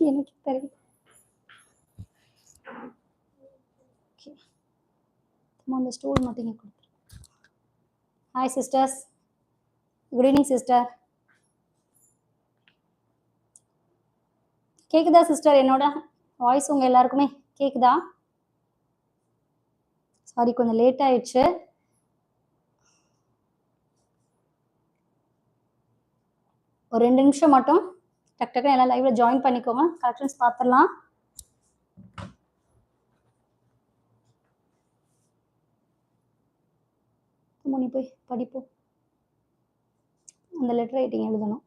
எனக்கு தெரியும். அந்த ஸ்டூல் மட்டும் இங்கே கொடுத்துரு. Hi sisters, good evening sister. கேக்குதா சிஸ்டர்? என்னோட வாய்ஸ் உங்க எல்லாருக்குமே கேக்குதா? சாரி, கொஞ்சம் லேட் ஆயிடுச்சு. ஒரு 2 நிமிஷம் மட்டும் டக் டக்குன்னு எல்லாம் லைவ்ல ஜாயின் பண்ணிக்கோங்க. கலெக்ஷன்ஸ் பார்த்துடலாம். நீ போய் படிப்போம். அந்த லெட்டர் ரைட்டிங் எழுதணும்.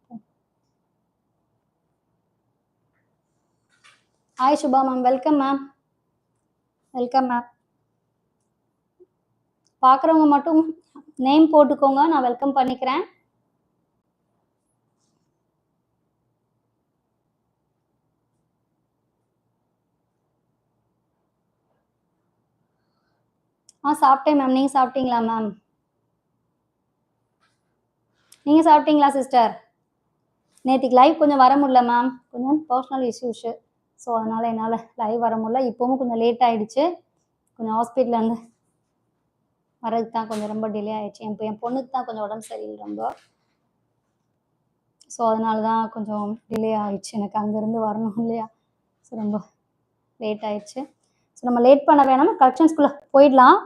Hi Subha ma'am, welcome ma'am. Welcome ma'am. பார்க்குறவங்க மட்டும் நேம் போட்டுக்கோங்க, நான் வெல்கம் பண்ணிக்கிறேன். சாப்பிட்டேன் மேம். நீங்கள் சாப்பிட்டீங்களா மேம்? நீங்கள் சாப்பிட்டீங்களா சிஸ்டர்? நேற்றுக்கு லைவ் கொஞ்சம் வர முடியல மேம், கொஞ்சம் பர்சனல் இஷ்யூஸு. ஸோ அதனால் என்னால் லைவ் வர முடியல. இப்போவும் கொஞ்சம் லேட் ஆகிடுச்சு. கொஞ்சம் ஹாஸ்பிட்டலேருந்து வரதுக்கு தான் கொஞ்சம் ரொம்ப டிலே ஆகிடுச்சு. என் பொண்ணுக்கு தான் கொஞ்சம் உடம்பு சரியில்லை ரொம்ப. ஸோ அதனால தான் கொஞ்சம் டிலே ஆகிடுச்சு. எனக்கு அங்கேருந்து வரணும் இல்லையா? ஸோ ரொம்ப லேட் ஆகிடுச்சு. ஸோ நம்ம லேட் பண்ண வேணாம், கலெக்ஷன்ஸ்குள்ளே போயிடலாம்.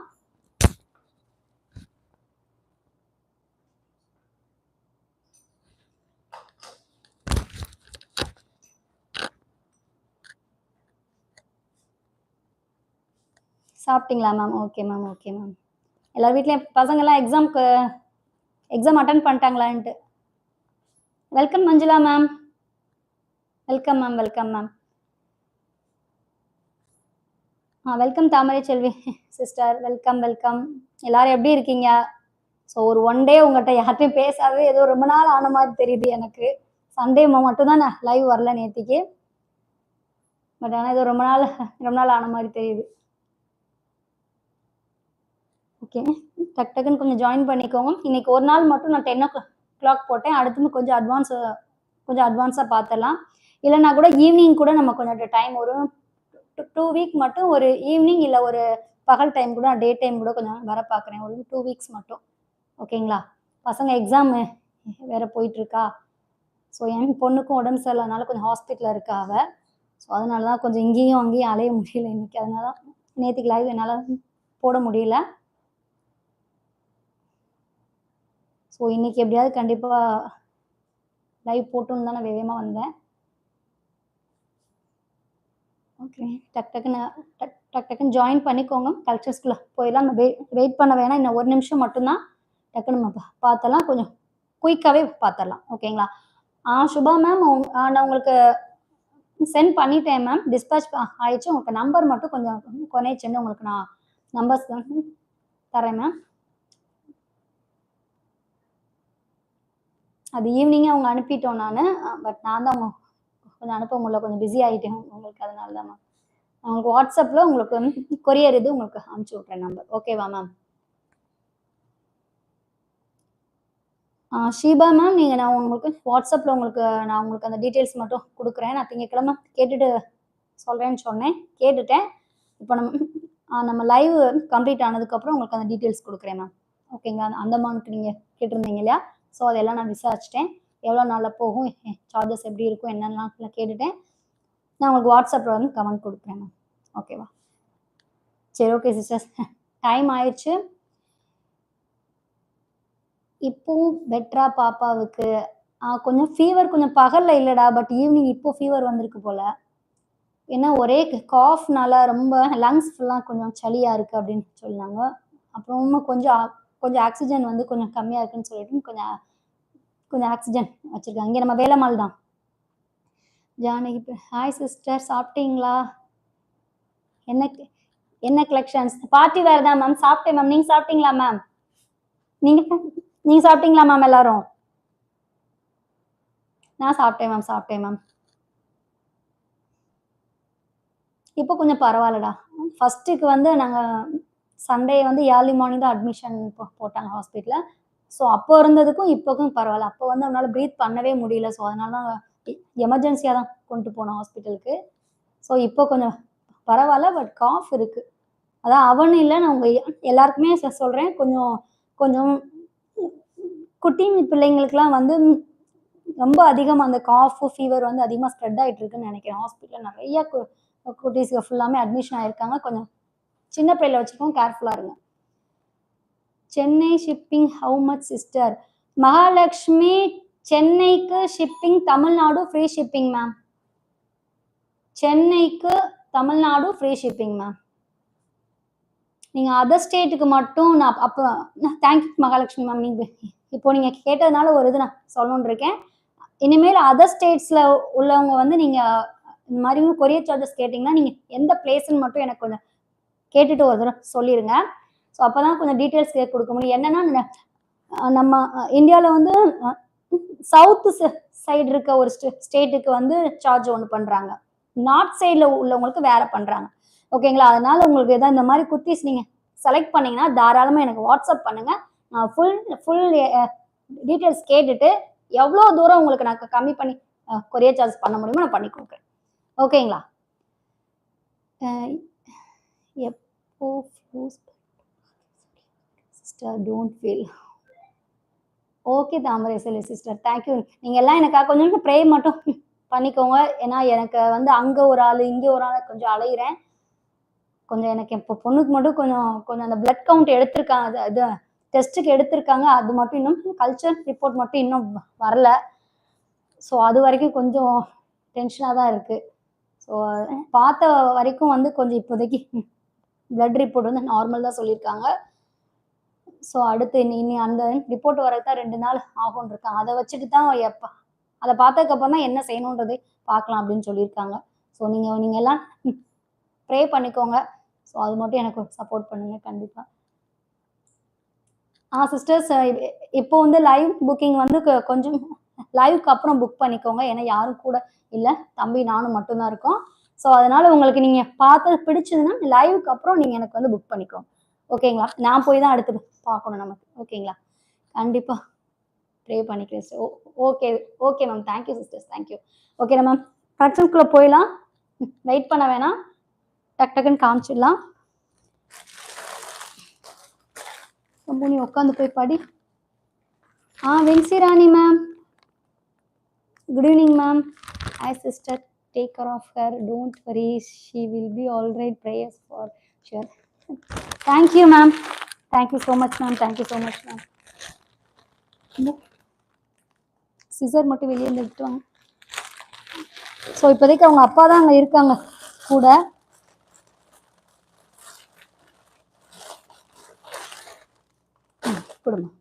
சாப்பிட்டீங்களா ma'am? Okay ma'am, okay ma'am. எல்லார் வீட்லேயும் பசங்கள்லாம் எக்ஸாம் அட்டன் பண்ணிட்டாங்களான்ட்டு. Welcome Manjula ma'am. Welcome ma'am, welcome ma'am. Welcome Thamarai Selvi sister, welcome welcome. எல்லாரும் எப்படி இருக்கீங்க? ஸோ ஒரு 1 டே உங்கள்கிட்ட யார்ட்டையும் பேசாதே ஏதோ ரொம்ப நாள் ஆன மாதிரி தெரியுது எனக்கு. சண்டே மட்டும்தான் நான் லைவ் வரல நேற்றுக்கு. பட் ஆனால் ஏதோ ரொம்ப நாள் ஆன மாதிரி தெரியுது. ஓகே, டக் டக்குன்னு கொஞ்சம் ஜாயின் பண்ணிக்கோங்க. இன்னைக்கு ஒரு நாள் மட்டும் நான் 10 o'clock போட்டேன். அடுத்து கொஞ்சம் அட்வான்ஸாக பார்த்துடலாம். இல்லைன்னா கூட ஈவினிங் கூட நம்ம கொஞ்சம் டைம் ஒரு 2 வீக் மட்டும் ஒரு ஈவினிங் இல்லை ஒரு பகல் டைம் கூட டே டைம் கூட கொஞ்சம் வர பார்க்குறேன். ஒரு 2 வீக்ஸ் மட்டும். ஓகேங்களா? பசங்க எக்ஸாம் வேறு போயிட்டுருக்கா. ஸோ என் பொண்ணுக்கும் உடம்பு சரியில்லைனால கொஞ்சம் ஹாஸ்பிட்டலில் இருக்கா அவ. ஸோ அதனால தான் கொஞ்சம் இங்கேயும் அங்கேயும் அலைய முடியல இன்னைக்கு. அதனால தான் நேற்றுக்கு லைவ் என்னால் போட முடியல. ஸோ இன்னைக்கு எப்படியாவது கண்டிப்பாக லைவ் போட்டுன்னு தான் நான் வேகமாக வந்தேன். ஓகே, டக் டக்குன்னு ஜாயின் பண்ணிக்கோங்க. கல்ச்சர்ஸ்குள்ளே போயிடலாம். நம்ம வெயிட் பண்ண வேணாம். இன்னும் 1 நிமிஷம் மட்டும்தான். டக்குன்னு நம்ம பார்த்தலாம், கொஞ்சம் குயிக்காகவே பார்த்துடலாம். ஓகேங்களா? சுபா மேம், நான் உங்களுக்கு சென்ட் பண்ணிட்டேன் மேம். டிஸ்பேச் ஆயிடுச்சு. உங்களுக்கு நம்பர் மட்டும் கொஞ்சம் கொனைச்சுன்னு உங்களுக்கு நான் நம்பர்ஸ் தரேன் மேம். அது ஈவினிங்கே அவங்க அனுப்பிட்டோம் நான். பட் நான் தான் கொஞ்சம் அனுப்ப முடியல, கொஞ்சம் பிஸி ஆகிட்டேன் உங்களுக்கு. அதனால தான் மேம் உங்களுக்கு வாட்ஸ்அப்பில் உங்களுக்கு கொரியர் இது உங்களுக்கு அனுப்பிச்சி விட்றேன் நம்பர். ஓகேவா மேம்? ஷீபா மேம், நீங்கள் நான் உங்களுக்கு வாட்ஸ்அப்பில் நான் உங்களுக்கு அந்த டீட்டெயில்ஸ் மட்டும் கொடுக்குறேன். நான் திங்கக்கிழமை கேட்டுட்டு சொல்கிறேன்னு சொன்னேன், கேட்டுட்டேன். இப்போ நம்ம லைவ் கம்ப்ளீட் ஆனதுக்கப்புறம் உங்களுக்கு அந்த டீட்டெயில்ஸ் கொடுக்குறேன் மேம். ஓகேங்களா? அந்த அமௌண்ட்டுக்கு நீங்கள் கேட்டிருந்தீங்க இல்லையா? ஸோ அதெல்லாம் நான் விசாரிச்சிட்டேன். எவ்வளோ நாளில் போகும், சார்ஜஸ் எப்படி இருக்கும் என்னெல்லாம் கேட்டுட்டேன். நான் உங்களுக்கு வாட்ஸ்அப்பில் வந்து கமெண்ட் கொடுக்குறேன் மேம். ஓகேவா? சரி, ஓகே சிஸ்டர்ஸ், டைம் ஆயிடுச்சு. இப்போவும் பெட்டரா பாப்பாவுக்கு? கொஞ்சம் ஃபீவர், கொஞ்சம் பகலில் இல்லைடா, பட் ஈவினிங் இப்போ ஃபீவர் வந்திருக்கு போல். ஏன்னா ஒரே காஃப்னால ரொம்ப லங்ஸ் ஃபுல்லாக கொஞ்சம் சளியாக இருக்குது அப்படின்னு சொன்னாங்க. அப்புறமா கொஞ்சம் ஆக்சிஜன் வந்து கொஞ்சம் கம்மியாக இருக்குன்னு சொல்லிட்டு கொஞ்சம் ஆக்சிஜன் வச்சுருக்காங்க. இங்கே நம்ம வேலம்மாள் தான். ஜானகி, ஹாய் சிஸ்டர், சாப்பிட்டீங்களா? என்ன கலெக்ஷன்ஸ்? பார்ட்டி வேறு தான் மேம். சாப்பிட்டேன் மேம். நீங்கள் சாப்பிட்டீங்களா மேம்? நீங்கள் சாப்பிட்டீங்களா மேம்? எல்லாரும் நான் சாப்பிட்டேன் மேம். இப்போ கொஞ்சம் பரவாயில்லடா. ஃபர்ஸ்ட்டுக்கு வந்து நாங்கள் சண்டே வந்து ஏர்லி மார்னிங் தான் அட்மிஷன் போட்டாங்க ஹாஸ்பிட்டலில். ஸோ அப்போ இருந்ததுக்கும் இப்போக்கும் பரவாயில்ல. அப்போ வந்து அவனால் ப்ரீத் பண்ணவே முடியல. ஸோ அதனால தான் எமர்ஜென்சியாக தான் கொண்டு போனோம் ஹாஸ்பிட்டலுக்கு. ஸோ இப்போ கொஞ்சம் பரவாயில்ல, பட் காஃப் இருக்குது. அதான் அவனு இல்லை, நான் உங்கள் எல்லாருக்குமே சொல்கிறேன், கொஞ்சம் கொஞ்சம் குட்டி பிள்ளைங்களுக்குலாம் வந்து ரொம்ப அதிகமாக அந்த காஃபு ஃபீவர் வந்து அதிகமாக ஸ்ப்ரெட் ஆகிட்டு இருக்குன்னு நினைக்கிறேன். ஹாஸ்பிட்டலில் நிறைய குட்டீஸ்க்கு ஃபுல்லாமே அட்மிஷன் ஆகிருக்காங்க. கொஞ்சம் சின்ன பிள்ளைல வச்சுருக்கோம், கேர்ஃபுல்லாக இருங்க. Chennai shipping how much sister? Mahalakshmi சென்னைக்கு shipping Tamil Nadu free shipping ma'am. சென்னைக்கு தமிழ்நாடு ஃப்ரீ ஷிப்பிங் மேம். நீங்கள் அதர் ஸ்டேட்டுக்கு மட்டும் நான் அப்போ தேங்க்யூ மகாலட்சுமி மேம். நீங்கள் இப்போ நீங்கள் கேட்டதுனால ஒரு இது நான் சொல்லணுன்னு இருக்கேன். இனிமேல் அதர் ஸ்டேட்ஸில் உள்ளவங்க வந்து நீங்கள் இந்த மாதிரி கொரியர் சார்ஜஸ் கேட்டிங்கன்னா நீங்கள் எந்த பிளேஸ்ன்னு மட்டும் எனக்கு கொஞ்சம் கேட்டுட்டு ஒரு தடவை சொல்லிடுங்க. ஸோ அப்போ தான் கொஞ்சம் டீட்டெயில்ஸ் கொடுக்க முடியும். என்னென்னா நம்ம இந்தியாவில் வந்து சவுத்து சைடு இருக்க ஒரு ஸ்டேட்டுக்கு வந்து சார்ஜ் ஒன்று பண்ணுறாங்க, நார்த் சைடில் உள்ளவங்களுக்கு வேறு பண்ணுறாங்க. ஓகேங்களா? அதனால் உங்களுக்கு எதாவது இந்த மாதிரி குர்த்திஸ் நீங்கள் செலக்ட் பண்ணிங்கன்னா தாராளமாக எனக்கு வாட்ஸ்அப் பண்ணுங்கள். நான் ஃபுல் டீட்டெயில்ஸ் கேட்டுட்டு எவ்வளோ தூரம் உங்களுக்கு நான் கம்மி பண்ணி கொரியர் சார்ஜ் பண்ண முடியுமோ நான் பண்ணி கொடுக்குறேன். ஓகேங்களா? எப்போ sister don't feel okay Thamarai Selvi sister, thank you. நீங்கள் எல்லாம் எனக்காக கொஞ்சம் ப்ரே மட்டும் பண்ணிக்கோங்க. ஏன்னா எனக்கு வந்து அங்கே ஒரு ஆள் இங்கே ஒரு ஆள் கொஞ்சம் அலையிறேன். கொஞ்சம் எனக்கு இப்போ பொண்ணுக்கு மட்டும் கொஞ்சம் அந்த பிளட் கவுண்ட் எடுத்திருக்காங்க, அது டெஸ்ட்டுக்கு எடுத்திருக்காங்க. அது மட்டும் இன்னும் கல்ச்சர் ரிப்போர்ட் மட்டும் இன்னும் வரல. ஸோ அது வரைக்கும் கொஞ்சம் டென்ஷனாக தான் இருக்குது. ஸோ பார்த்த வரைக்கும் வந்து கொஞ்சம் இப்போதைக்கு பிளட் ரிப்போர்ட் வந்து நார்மல் தான் சொல்லியிருக்காங்க. ஸோ அடுத்து இனி அந்த ரிப்போர்ட் வரது தான் 2 நாள் ஆகும்னு இருக்காங்க. அதை வச்சுட்டு தான் அதை பார்த்ததுக்கப்புறம் தான் என்ன செய்யணுன்றதை பார்க்கலாம் அப்படின்னு சொல்லியிருக்காங்க. ஸோ நீங்கள் எல்லாம் ப்ரே பண்ணிக்கோங்க. ஸோ அது மட்டும் எனக்கு சப்போர்ட் பண்ணுங்கள் கண்டிப்பாக. சிஸ்டர்ஸ் இப்போ வந்து லைவ் புக்கிங் வந்து கொஞ்சம் லைவுக்கு அப்புறம் புக் பண்ணிக்கோங்க. ஏன்னா யாரும் கூட இல்லை, தம்பி நானும் மட்டும்தான் இருக்கோம். ஸோ அதனால் உங்களுக்கு நீங்கள் பார்த்து பிடிச்சதுன்னா லைவுக்கு அப்புறம் நீங்கள் எனக்கு வந்து புக் பண்ணிக்கோங்க. ஓகேங்களா? நான் போய் தான் அடுத்து பார்க்கணும் நமக்கு. ஓகேங்களா? கண்டிப்பாக ப்ரே பண்ணிக்கிறேன் sir. Okay okay ma'am, thank you sisters, thank you. Okay ma'am, கலெக்ஷன்ஸ்குள்ளே போயிடலாம், வெயிட் பண்ண வேணாம், டக்குன்னு காமிச்சிடலாம். நீ உட்காந்து போய் படி. Vency Rani ma'am, good evening ma'am. Hi sister, take care of her, don't worry, she will be all right, prayers for sure. Thank you ma'am, thank you so much ma'am, thank you so much ma'am. Scissor மட்டும் வெளியே எடுத்துட்டு வாங்க. So இப்போதைக்கு அவங்க அப்பா தான் அங்கே இருக்காங்க கூட. கொடுமா.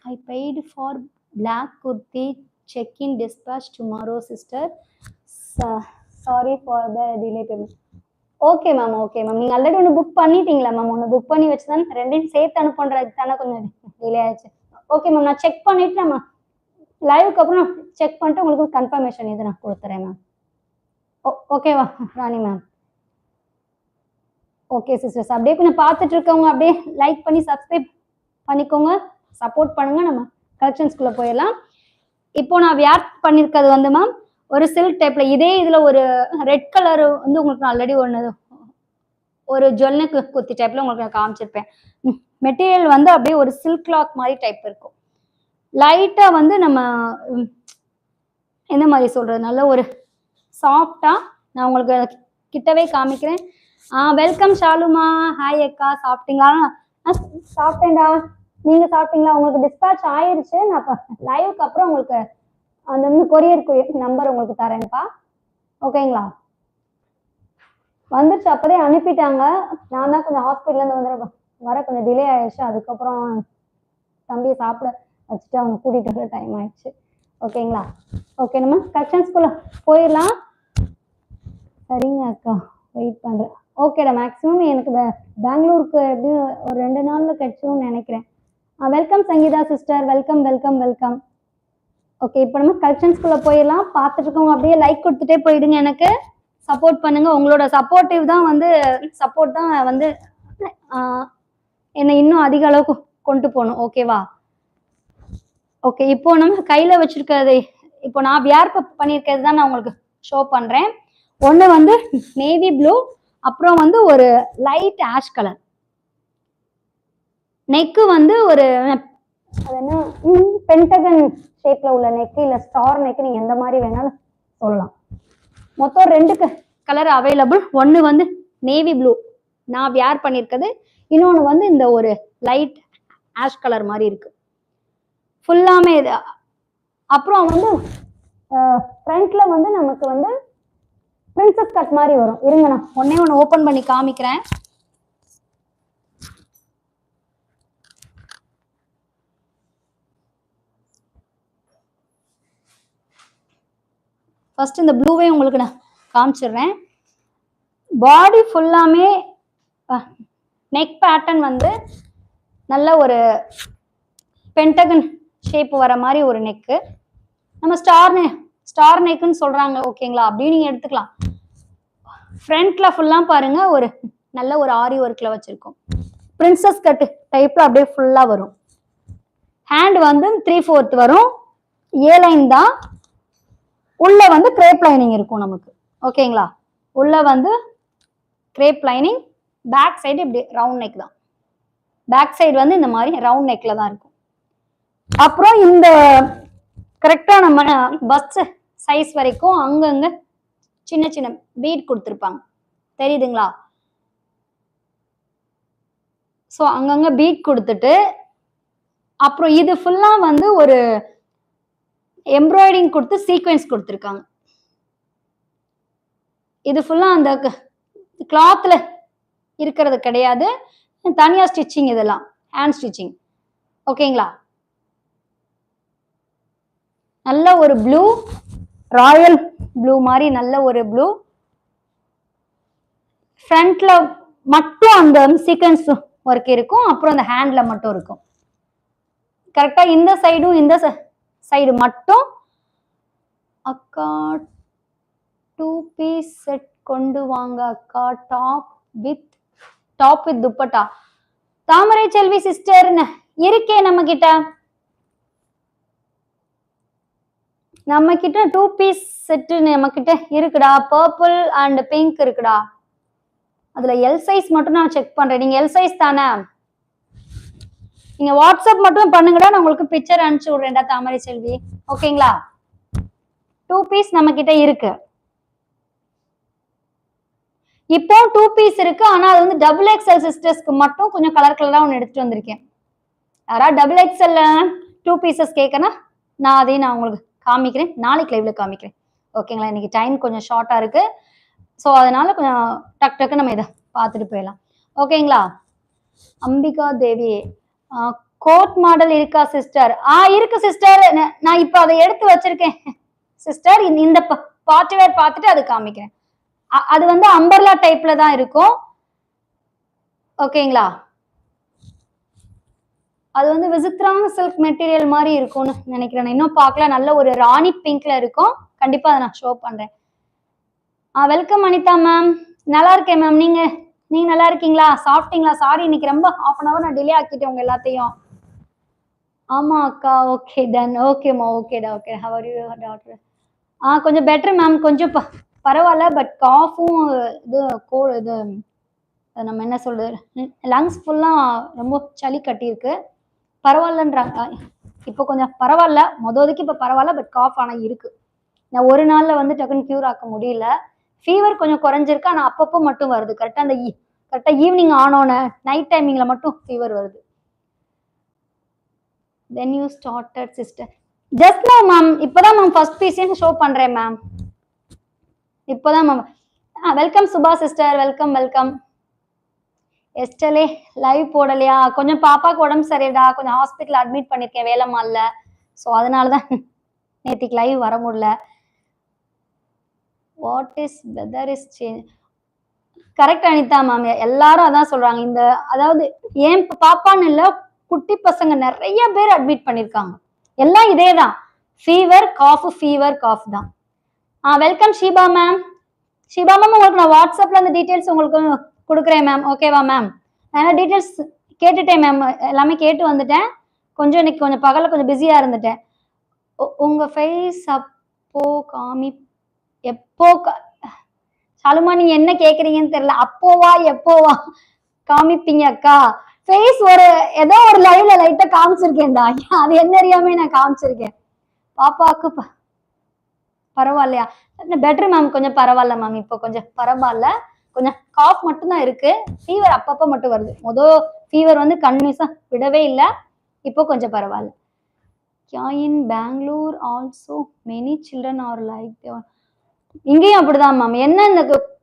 I paid for black kurti, check-in dispatch tomorrow sister. Sorry for the delay payment. Okay ma'am, okay ma'am. நீங்கள் ஆல்ரெடி ஒன்று புக் பண்ணிட்டீங்களா மேம்? ஒன்று புக் பண்ணி வச்சு தான் ரெண்டையும் சேர்த்து அனுப்புன்றதுக்கு தானே கொஞ்சம் டிலே ஆயிடுச்சு. ஓகே மேம், நான் செக் பண்ணிவிட்டு நம்ம லைவுக்கு அப்புறம் செக் பண்ணிட்டு உங்களுக்கு கன்ஃபர்மேஷன் இது நான் கொடுத்துறேன் மேம். ஓகேவா ராணி மேம்? ஓகே சிஸ்டர்ஸ், அப்படியே கொஞ்சம் பார்த்துட்டு இருக்கவங்க அப்படியே லைக் பண்ணி சப்ஸ்கிரைப் பண்ணிக்கோங்க, சப்போர்ட் பண்ணுங்க. நம்ம கலெக்ஷன்ஸ்குள்ளே போயிடலாம். இப்போ நான் வியர் பண்ணியிருக்கிறது வந்து மேம் ஒரு சில்க் டைப்ல, இதே இதில் ஒரு ரெட் கலர் வந்து உங்களுக்கு நான் ஆல்ரெடி ஒரு ஜொல்ல குர்த்தி டைப்ல உங்களுக்கு நான் காமிச்சிருப்பேன். மெட்டீரியல் வந்து அப்படியே ஒரு சில்க் கிளாத் மாதிரி டைப் இருக்கும். லைட்டா வந்து நம்ம என்ன மாதிரி சொல்றது, நல்ல ஒரு சாஃப்டா நான் உங்களுக்கு கிட்டவே காமிக்கிறேன். வெல்கம் ஷாலுமா, ஹாய் அக்கா, சாப்பிட்டீங்களா? சாப்பிட்டேன்டா, நீங்க சாப்பிட்டீங்களா? உங்களுக்கு டிஸ்பேட்ச் ஆயிருச்சு. நான் லைவுக்கு அப்புறம் உங்களுக்கு அந்த கொரியர் நம்பர் உங்களுக்கு தரேன்ப்பா. ஓகேங்களா? வந்துருச்சு, அப்போதே அனுப்பிட்டாங்க. நான் தான் கொஞ்சம் ஹாஸ்பிட்டல்லேருந்து வர கொஞ்சம் டிலே ஆயிடுச்சு. அதுக்கப்புறம் தம்பியை சாப்பிட வச்சுட்டு அவங்க கூட்டிகிட்டு வர டைம் ஆயிடுச்சு. ஓகேங்களா? ஓகே, நம்ம கலெக்ஷன்ஸ்குள்ளே போயிடலாம். சரிங்க அக்கா, வெயிட் பண்றேன். ஓகேடா, மேக்ஸிமம் எனக்கு பெங்களூருக்கு எப்படியும் ஒரு 2 நாள்ல கிடைச்சிரும்னு நினைக்கிறேன். Welcome Sangeetha sister, welcome welcome welcome. Okay, இப்போ நம்ம கலெக்ஷன்ஸ்குள்ள போயிடலாம். பார்த்துட்டு இருக்கவங்க அப்படியே லைக் கொடுத்துட்டே போயிடுங்க. எனக்கு சப்போர்ட் பண்ணுங்க. உங்களோட சப்போர்ட்டிவ் தான் வந்து சப்போர்ட் தான் வந்து என்னை இன்னும் அதிக அளவுக்கு கொண்டு போகணும். ஓகேவா? ஓகே, இப்போ நம்ம கையில வச்சிருக்கிறது, இப்போ நான் வியர் பண்ணியிருக்கிறது தான் நான் உங்களுக்கு ஷோ பண்றேன். ஒன்று வந்து நேவி ப்ளூ, அப்புறம் வந்து ஒரு லைட் ஆஷ் கலர். நெக்கு வந்து ஒரு அது என்ன பென்டகன் ஷேப்ல உள்ள நெக் இல்ல ஸ்டார் நெக், நீங்க எந்த மாதிரி வேணாலும் சொல்லலாம். மொத்தம் 2 கலர் அவைலபிள். ஒன்னு வந்து நேவி ப்ளூ நான் வியர் பண்ணிருக்கிறது, இன்னொன்னு வந்து இந்த ஒரு லைட் ஆஷ் கலர் மாதிரி இருக்கு ஃபுல்லாமே இது. அப்புறம் வந்து ஃப்ரண்ட்ல வந்து நமக்கு வந்து பிரின்சஸ் கட் மாதிரி வரும். இருங்க, நான் ஒன்னு ஓபன் பண்ணி காமிக்கிறேன். ஃபர்ஸ்ட் இந்த ப்ளூவே உங்களுக்கு நான் காமிச்சிடுறேன். பாடி ஃபுல்லாமே நெக் பேட்டர்ன் வந்து நல்ல ஒரு பென்டகன் ஷேப் வர மாதிரி ஒரு நெக்கு. நம்ம ஸ்டார் நெக்குன்னு சொல்றாங்க, ஓகேங்களா? அப்படி நீங்க எடுத்துக்கலாம். ஃப்ரண்ட்ல ஃபுல்லா பாருங்க ஒரு நல்ல ஒரு ஆரி ஒர்க்ல வச்சிருக்கோம். பிரின்சஸ் கட் டைப்ல அப்படியே ஃபுல்லா வரும். ஹேண்ட் வந்து 3/4 வரும். ஏ லைன் தான். உள்ள வந்து கிரேப் லைனிங் இருக்கும் நமக்கு, ஓகேங்களா? உள்ள வந்து கிரேப் லைனிங், பேக் சைடு இப்படி ரவுண்ட் நெக் தான். பேக் சைடு வந்து இந்த மாதிரி ரவுண்ட் நெக்ல தான் இருக்கும். அப்புறம் இந்த கரெக்டா நம்ம பஸ் சைஸ் வரைக்கும் அங்கங்க சின்ன சின்ன பீட் கொடுத்துருப்பாங்க, தெரியுதுங்களா? ஸோ அங்கங்க பீட் கொடுத்துட்டு அப்புறம் இது ஃபுல்லா வந்து ஒரு எம்ப்ராய்டிங் கொடுத்து சீக்வென்ஸ் கொடுத்துருக்காங்க. இது ஃபுல்லா அந்த கிளாத்ல இருக்கிறது கிடையாது, தனியா ஸ்டிச்சிங், இதெல்லாம் ஹேண்ட் ஸ்டிச்சிங், ஓகேங்களா? நல்ல ஒரு ப்ளூ, ராயல் ப்ளூ மாதிரி நல்ல ஒரு ப்ளூ. ஃப்ரண்ட்ல மட்டும் அந்த சீக்வென்ஸ் ஒர்க் இருக்கும், அப்புறம் அந்த ஹேண்ட்ல மட்டும் இருக்கும். கரெக்டா இந்த சைடும் இந்த சைடு மட்டும் அக்கா 2 பீஸ் செட் கொண்டு வாங்க அக்கா, top with dupatta. Thamarai Selvi sister இருக்கே நம்ம கிட்ட 2 பீஸ் செட் நம்ம கிட்ட இருக்குடா. பர்பிள் அண்ட் பிங்க் இருக்குடா. அதுல எல் சைஸ் மட்டும் நான் செக் பண்றேன். நீங்க எல் சைஸ் தானே? நீங்க வாட்ஸ்அப் மட்டும் பண்ணுங்கடா, நான் உங்களுக்கு பிக்சர் அனுப்பிச்சு விடுறேன்டா தாமரை செல்வி, ஓகேங்களா? 2 பீஸ் நம்ம கிட்ட இருக்கு. இப்போ 2 பீஸ் இருக்கு, ஆனா அது வந்து டபுள் எக்ஸ்எல் சிஸ்டர்ஸ்க்கு மட்டும் கொஞ்சம் கலர் கலரா ஒன்று எடுத்துட்டு வந்திருக்கேன். யாராவது டபுள் எக்ஸ்எல் 2 பீசஸ் கேட்கனா நான் அதையும் நான் உங்களுக்கு காமிக்கிறேன், நாளைக்கு லைவ்ல காமிக்கிறேன், ஓகேங்களா? இன்னைக்கு டைம் கொஞ்சம் ஷார்ட்டா இருக்கு, ஸோ அதனால கொஞ்சம் டக் டக்கு நம்ம இதை பார்த்துட்டு போயிடலாம், ஓகேங்களா? அம்பிகா தேவி கோட் மாடல் இருக்கா சிஸ்டர்? இருக்கு சிஸ்டர், நான் இப்போ அதை எடுத்து வச்சிருக்கேன் சிஸ்டர். இந்த பார்ட்டி வேர் பார்த்துட்டு அது காமிக்கிறேன். அது வந்து அம்பர்லா டைப்ல தான் இருக்கும், ஓகேங்களா? அது வந்து விசித்ரான சில்க் மெட்டீரியல் மாதிரி இருக்கும்னு நினைக்கிறேன். இன்னும் பார்க்கல, நல்ல ஒரு ராணி பிங்க்ல இருக்கும். கண்டிப்பா அதை நான் ஷோ பண்றேன். வெல்கம் அனிதா மேம், நல்லா இருக்கேன் மேம். நீங்க நல்லா இருக்கீங்களா? சாப்பிட்டீங்களா? சாரி, இன்னைக்கு ரொம்ப ஹாஃப் அன் ஹவர் நான் டிலே ஆக்கிட்டேன் உங்க எல்லாத்தையும். ஆமா அக்கா, ஓகே டன், ஓகேம்மா, ஓகேடா, okay. How are you doctor? கொஞ்சம் பெட்டர் மேம், கொஞ்சம் பரவாயில்ல. பட் காஃபும் இது நம்ம என்ன சொல்றது, லங்ஸ் ஃபுல்லா ரொம்ப சளி கட்டியிருக்கு. பரவாயில்லன்றாங்க, இப்போ கொஞ்சம் பரவாயில்ல, மொதலுக்கு இப்போ பரவாயில்ல. பட் காஃப் ஆனால் இருக்கு. நான் ஒரு நாள்ல வந்து டக்குன்னு கியூர் ஆக்க முடியல. ஃபீவர் கொஞ்சம் குறைஞ்சிருக்கு, ஆனால் அப்பப்போ மட்டும் வருது. கரெக்டாக ஈவினிங் ஆனோன்னு நைட் டைமிங்ல மட்டும் ஃபீவர் வருது. Then you started sister? Just no ma'am, இப்போதான் மேம் ஃபர்ஸ்ட் பீஸையும் ஷோ பண்றேன் மேம், இப்போதான் ma'am. Welcome Subha sister, welcome welcome. எஸ்டர்லே லைவ் போடலையா? கொஞ்சம் பாப்பாக்கு உடம்பு சரியில்லைடா, கொஞ்சம் ஹாஸ்பிட்டல் அட்மிட் பண்ணிருக்கேன் வேலம்மாள்ல. ஸோ அதனாலதான் நேற்றுக்கு லைவ் வர முடியல. What is weather is change. Correct Anitha ma'am, எல்லாரும் அதான் சொல்றாங்க. இந்த அதாவது ஏன் பாப்பான்னு இல்ல, குட்டி பசங்க நிறைய பேர் அட்மிட் பண்ணிருக்காங்க. எல்லாம் இதேதான், ஃபீவர் காஃப் தான். Welcome Sheeba ma'am. Sheeba ma'am, உங்களுக்கு நான் வாட்ஸ்அப்ல அந்த டீடைல்ஸ் உங்களுக்கு கொடுக்குறேன் மேம். ஓகேவா மேம்? நான் டீடைல்ஸ் கேட்டுட்டேன் மேம், எல்லாமே கேட்டு வந்துட்டேன். கொஞ்சம் இன்னைக்கு கொஞ்சம் பகல கொஞ்சம் பிஸியா இருந்துட்டேன். உங்க ஃபேஸ் அப்போ காமி எப்போ சலுமா நீங்க என்ன கேக்குறீங்கன்னு தெரியல. அப்போவா எப்போவா காமிப்பீங்க அக்கா? ஃபேஸ் ஒரு ஏதோ ஒரு லைவ்ல லைட்டா காமிச்சிருக்கேன்டா, அது என்ன அறியாம நான் காமிச்சிருக்கேன். பாப்பாவுக்கு பரவாயில்லையா? பெட்டர் மேம், கொஞ்சம் பரவாயில்ல மேம், இப்போ கொஞ்சம் பரவாயில்ல. கொஞ்சம் காஃப் மட்டும் தான் இருக்கு, ஃபீவர் அப்பப்ப மட்டும் வருது. ஃபீவர் வந்து கன்னியூஸா விடவே இல்லை, இப்போ கொஞ்சம் பரவாயில்ல. In Bangalore also many children are like. இங்கேயும் அப்படிதான் மேம். என்ன இந்த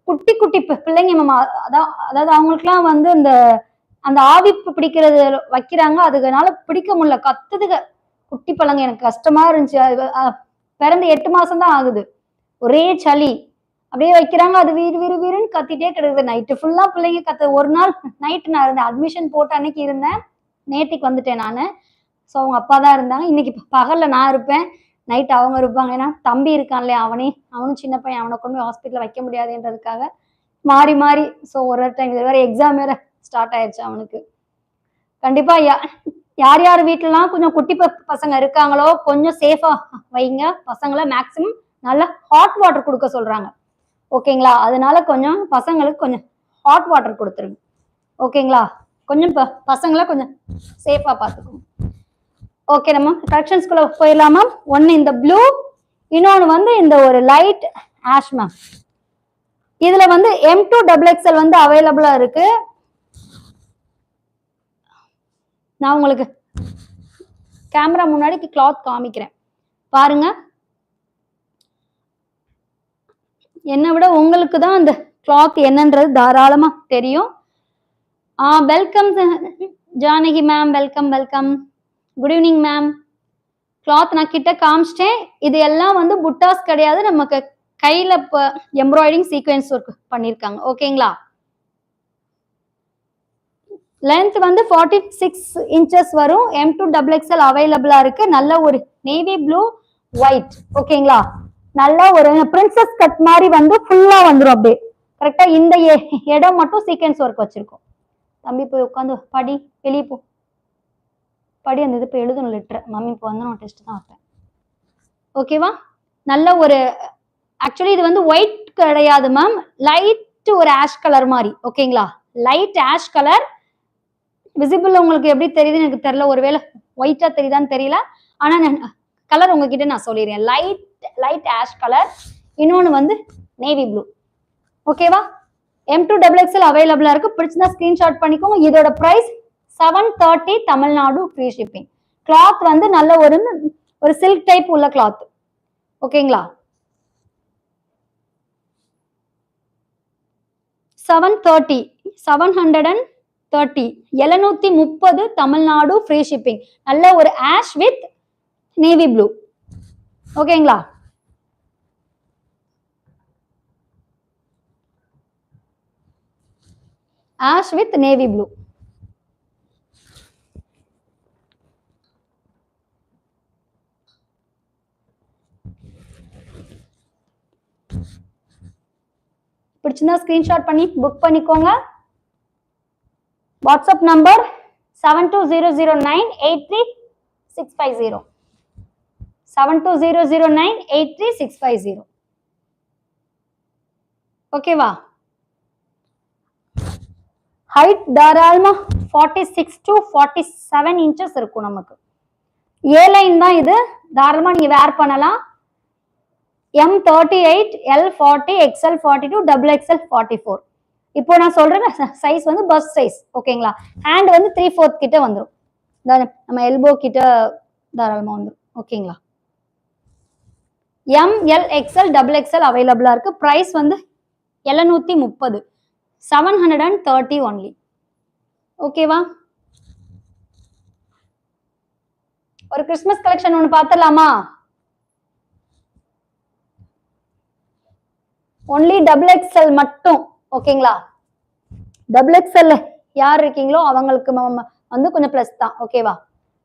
குட்டி குட்டி பிள்ளைங்க மேம், அதாவது அவங்களுக்குலாம் வந்து அந்த ஆவி பிடிக்கிறது வைக்கிறாங்க, அதுனால பிடிக்க முடியல, கத்துதுக குட்டி பழங்க. எனக்கு கஷ்டமா இருந்துச்சு. பிறந்து 8 மாசம் தான் ஆகுது, ஒரே சளி அப்படியே வைக்கிறாங்க, அது வீருன்னு கத்திட்டே கிடக்குது. நைட்டு ஃபுல்லா பிள்ளைங்க கத்து. ஒரு நாள் நைட்டு நான் இருந்தேன், அட்மிஷன் போட்ட அன்னைக்கு இருந்தேன், நேற்றுக்கு வந்துட்டேன் நான். ஸோ அவங்க அப்பா தான் இருந்தாங்க. இன்னைக்கு பகல்ல நான் இருப்பேன், நைட் அவங்க இருப்பாங்க. ஏன்னா தம்பி இருக்கான் இல்லையா, அவனும் சின்ன பையன், அவனை கொண்டு போய் ஹாஸ்பிட்டல் வைக்க முடியாதுன்றதுக்காக மாறி மாறி. ஸோ ஒரு டைம் இது வேற எக்ஸாம் வேற ஸ்டார்ட் ஆயிடுச்சு அவனுக்கு. கண்டிப்பா யார் யார் வீட்டுலாம் கொஞ்சம் குட்டி பசங்க இருக்காங்களோ கொஞ்சம் சேஃபா வைங்க பசங்களை. மேக்சிமம் நல்லா ஹாட் வாட்டர் கொடுக்க சொல்றாங்க, ஓகேங்களா? அதனால கொஞ்சம் பசங்களுக்கு கொஞ்சம் ஹாட் வாட்டர் கொடுத்துருங்க, ஓகேங்களா? கொஞ்சம் பசங்களை கொஞ்சம் சேஃபா பார்த்துக்கோங்க. ஓகே, நம்ம கலெக்ஷன்ஸ்குள்ள போயிடலாமா? ஒன்னு இந்த ப்ளூ, இன்னொன்னு வந்து இந்த ஒரு லைட் ஆஷ் மேம். இதுல வந்து M2XXL வந்து அவைலபிளா இருக்கு. நான் உங்களுக்கு கேமரா முன்னாடி கிளாத் காமிக்கிறேன் பாருங்க. என்னை விட உங்களுக்கு தான் அந்த கிளாத் என்னன்றது தாராளமா தெரியும். Welcome Janaki ma'am, welcome welcome. Good evening ma'am. Cloth நான் கிட்ட காமிச்சிட்டேன். இது எல்லாம் வந்து புட்டாஸ் கிடையாது, நமக்கு கையில எம்ப்ராய்டிங் சீக்வென்ஸ் ஒர்க் பண்ணிருக்காங்க, ஓகேங்களா? லென்த் வந்து 46 இன்ச்சஸ் வரும். M2XXL அவைலபிளா இருக்கு. நல்ல ஒரு நேவி ப்ளூ ஒயிட், ஓகேங்களா? நல்ல ஒரு பிரின்சஸ் கட் மாதிரி வந்து ஃபுல்லா வந்துடும் அப்படியே கரெக்டா. இந்த இடம் மட்டும் சீக்வென்ஸ் ஒர்க் வச்சிருக்கோம். தம்பி போய் உட்காந்து படி, வெளியே போ படி. அந்த இது இப்போ எழுதணும் லெட்டர். மம்மி இப்போ வந்து நான் டெஸ்ட் தான் வைப்பேன், ஓகேவா? நல்ல ஒரு ஆக்சுவலி இது வந்து ஒயிட் கிடையாது மேம், லைட் ஒரு ஆஷ் கலர் மாதிரி, ஓகேங்களா? Light ash colour. விசிபிள் உங்களுக்கு எப்படி தெரியுதுன்னு எனக்கு தெரியல, ஒருவேளை ஒயிட்டா தெரியுதான்னு தெரியல. ஆனா கலர் உங்ககிட்ட நான் சொல்லிடுறேன், லைட் ஆஷ் கலர். இன்னொன்னு வந்து நேவி ப்ளூ, ஓகேவா? M2XXL அவைலபிளா இருக்கு. பிடிச்சிருந்தா ஸ்கிரீன்ஷாட் பண்ணிக்கோங்க. இதோட price 730 Tamil Nadu, free shipping. Cloth வந்து நல்ல ஒரு சில்க் டைப் உள்ள கிளாத், ஓகேங்களா? 730 730 தமிழ்நாடு, ஃப்ரீ ஷிப்பிங். நல்ல ஒரு ஆஷ் வித் நேவி ப்ளூ, ஓகேங்களா? Ash with navy blue. பிடிச்சிருந்தா ஸ்கிரீன்ஷாட் பண்ணி புக் பண்ணிக்கோங்க. வாட்ஸ்அப் நம்பர் 7200983650 7200983650, ஓகேவா? ஹைட் தாராளமா 46 to 47 இன்ச்சஸ் இருக்கும் நமக்கு. ஏ லைன் தான் இது, தாராளமா நீங்க வேர் பண்ணலாம். M38, L40, XL42, XXL 44. இப்போ நான் சொல்றேன் சைஸ் வந்து பஸ் சைஸ், ஓகேங்களா? ஹேண்ட் வந்து 3/4 கிட்ட வந்துடும், நம்ம எல்போ கிட்ட தாராளமா வந்துடும், ஓகேங்களா? ML, XL, XXL அவைலபிளா இருக்கு. பிரைஸ் வந்து 730, 730 ஒன்லி, ஓகேவா? ஒரு கிறிஸ்மஸ் கலெக்ஷன் ஒன்று பார்த்துடலாமா? ஒன்லி டபுள் எக்ஸ்எல் மட்டும். ஓகேங்களா? டபுள் எக்ஸ்எல் யார் இருக்கீங்களோ அவங்களுக்கு வந்து கொஞ்சம் பிளஸ் தான். ஓகேவா?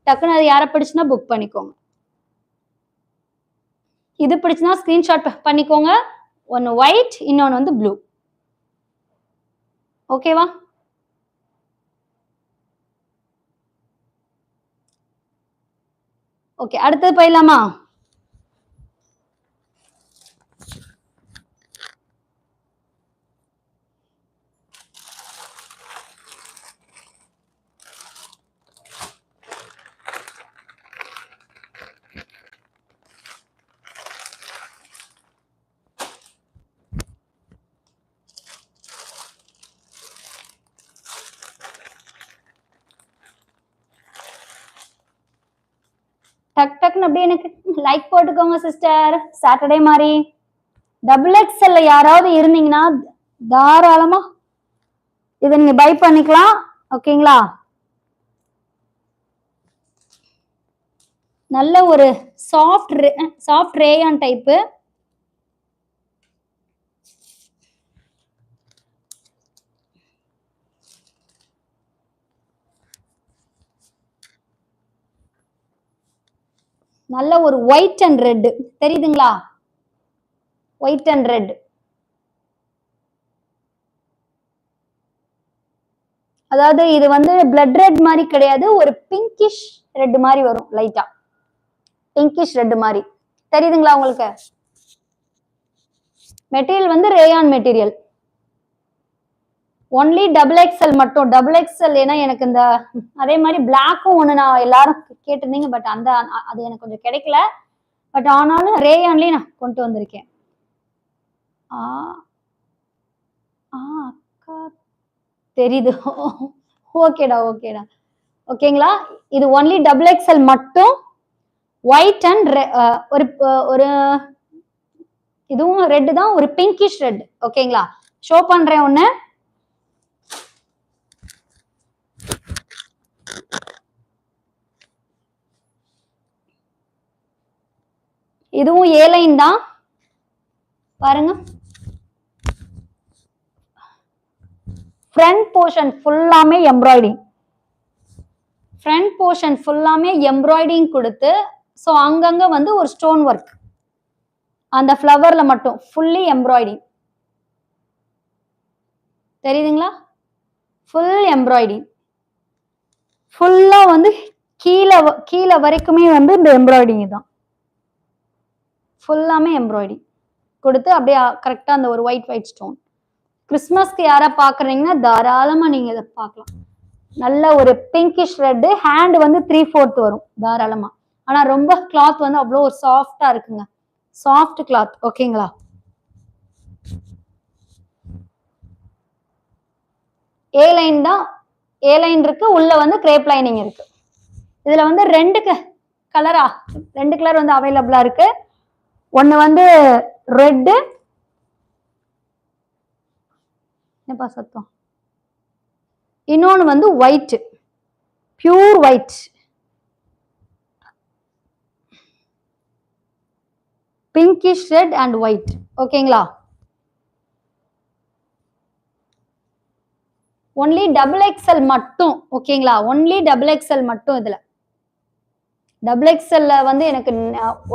டக்குன்னு அது யாரை பிடிச்சுன்னா புக் பண்ணிக்கோங்க. இது பிடிச்சுன்னா ஸ்கிரீன்ஷாட் பண்ணிக்கோங்க. ஒன்னு ஒயிட், இன்னொன்னு வந்து ப்ளூ. ஓகேவா? ஓகே, அடுத்தது போயிடலாமா? டக் டக்குன்னு அப்படியே எனக்கு லைக் போட்டுக்கோங்க சிஸ்டர். சாட்டர்டே மாதிரி டபுள் எக்ஸ்எல்ல யாராவது இருந்தீங்கன்னா தாராளமா இதை நீங்க பை பண்ணிக்கலாம். ஓகேங்களா? நல்ல ஒரு சாஃப்ட் ரேயான் டைப்பு. நல்ல ஒரு ஒயிட் அண்ட் ரெட் தெரியுதுங்களா? White and red. அதாவது இது வந்து பிளட் ரெட் மாதிரி கிடையாது, ஒரு பிங்கிஷ் ரெட் மாதிரி வரும். லைட்டா பிங்கிஷ் ரெட் மாதிரி தெரியுதுங்களா உங்களுக்கு? மெட்டீரியல் வந்து rayon material. Only double XL மட்டும். டபுள் எக்ஸ்எல் ஏன்னா எனக்கு இந்த அதே மாதிரி பிளாக்கும் ஒன்று நான் எல்லாரும் கேட்டிருந்தீங்க, பட் அந்த அது எனக்கு கொஞ்சம் கிடைக்கல. பட் ஆனாலும் ரேயான்லயே நான் கொண்டு வந்திருக்கேன். அக்கா தெரியுது. ஓகேடா ஓகேடா. ஓகேங்களா? இது ஒன்லி டபுள் எக்ஸ்எல் மட்டும். ஒயிட் அண்ட் ஒரு இதுவும் ரெட் தான், ஒரு பிங்கிஷ் ரெட். ஓகேங்களா? ஷோ பண்றேன் ஒண்ணு. இதுவும் ஏ லைன் தான் பாருங்க. ஃப்ரண்ட் போர்ஷன் ஃபுல்லாமே எம்ப்ராய்டிங். ஃப்ரண்ட் போர்ஷன் ஃபுல்லாமே எம்ப்ராய்டிங் கொடுத்து, ஸோ அங்கங்க வந்து ஒரு ஸ்டோன் ஒர்க். அந்த ஃப்ளவர்ல மட்டும் ஃபுல்லி எம்ப்ராய்டிங். தெரியுதுங்களா? Full embroidering. ஃபுல்லா வந்து கீழே வரைக்குமே வந்து இந்த எம்ப்ராய்டிங் தான். ஃபுல்லாமே எம்ப்ராய்டிங் கொடுத்து அப்படியே கரெக்டா அந்த ஒரு ஒயிட் ஸ்டோன். கிறிஸ்மஸ்க்கு யாரா பாக்குறீங்கன்னா தாராளமா நீங்க இதை பார்க்கலாம். நல்ல ஒரு பிங்கிஷ் ரெட். ஹேண்ட் வந்து 3/4 வரும் தாராளமா. ஆனா ரொம்ப கிளாத் வந்து அவ்வளோ ஒரு சாஃப்டா இருக்குங்க. Soft cloth. ஓகேங்களா? ஏ லைன் தான். ஏ லைன் இருக்கு, உள்ள வந்து கிரேப் லைனிங் இருக்கு. இதுல வந்து ரெண்டு கலர் வந்து அவைலபிளா இருக்கு. ஒன்னு வந்து ரெட். என்னப்பா சத்தம்? இன்னொன்னு வந்து white, pure white. Pinkish red and white. ஓகேங்களா? ஒன்லி டபுள் எக்ஸ்எல் மட்டும். ஓகேங்களா? ஒன்லி டபுள் எக்ஸ்எல் மட்டும். இதுல டபுள் எக்ஸ்எல்ல வந்து எனக்கு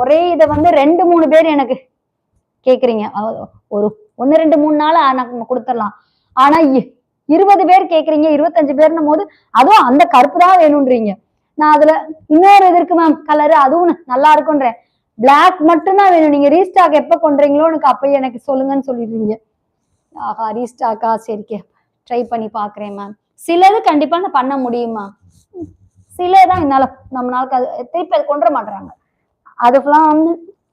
ஒரே இதை வந்து 2-3 பேர் எனக்கு கேக்குறீங்க. ஒரு 1-2-3 நாள் நம்ம கொடுத்துடலாம். ஆனா 20 பேர் கேக்குறீங்க, 25 பேர்னும் போது அதுவும் அந்த கருப்பு தான் வேணும்ன்றீங்க. நான் அதுல இன்னொரு இது இருக்கு மேம் கலரு, அதுவும் நல்லா இருக்கும்ன்றேன். பிளாக் மட்டும்தான் வேணும். நீங்க ரீஸ்டாக் எப்ப கொண்டுறீங்களோ எனக்கு அப்பயே எனக்கு சொல்லுங்கன்னு சொல்லிடுவீங்க. ஆஹா, ரீஸ்டாக்கா? சரி, ட்ரை பண்ணி பாக்குறேன் மேம். சிலது கண்டிப்பா நான் பண்ண முடியுமா? சிலதான் நம்மளால திருப்பி அது கொண்டு மாட்டாங்க. அதுக்கெல்லாம் வந்து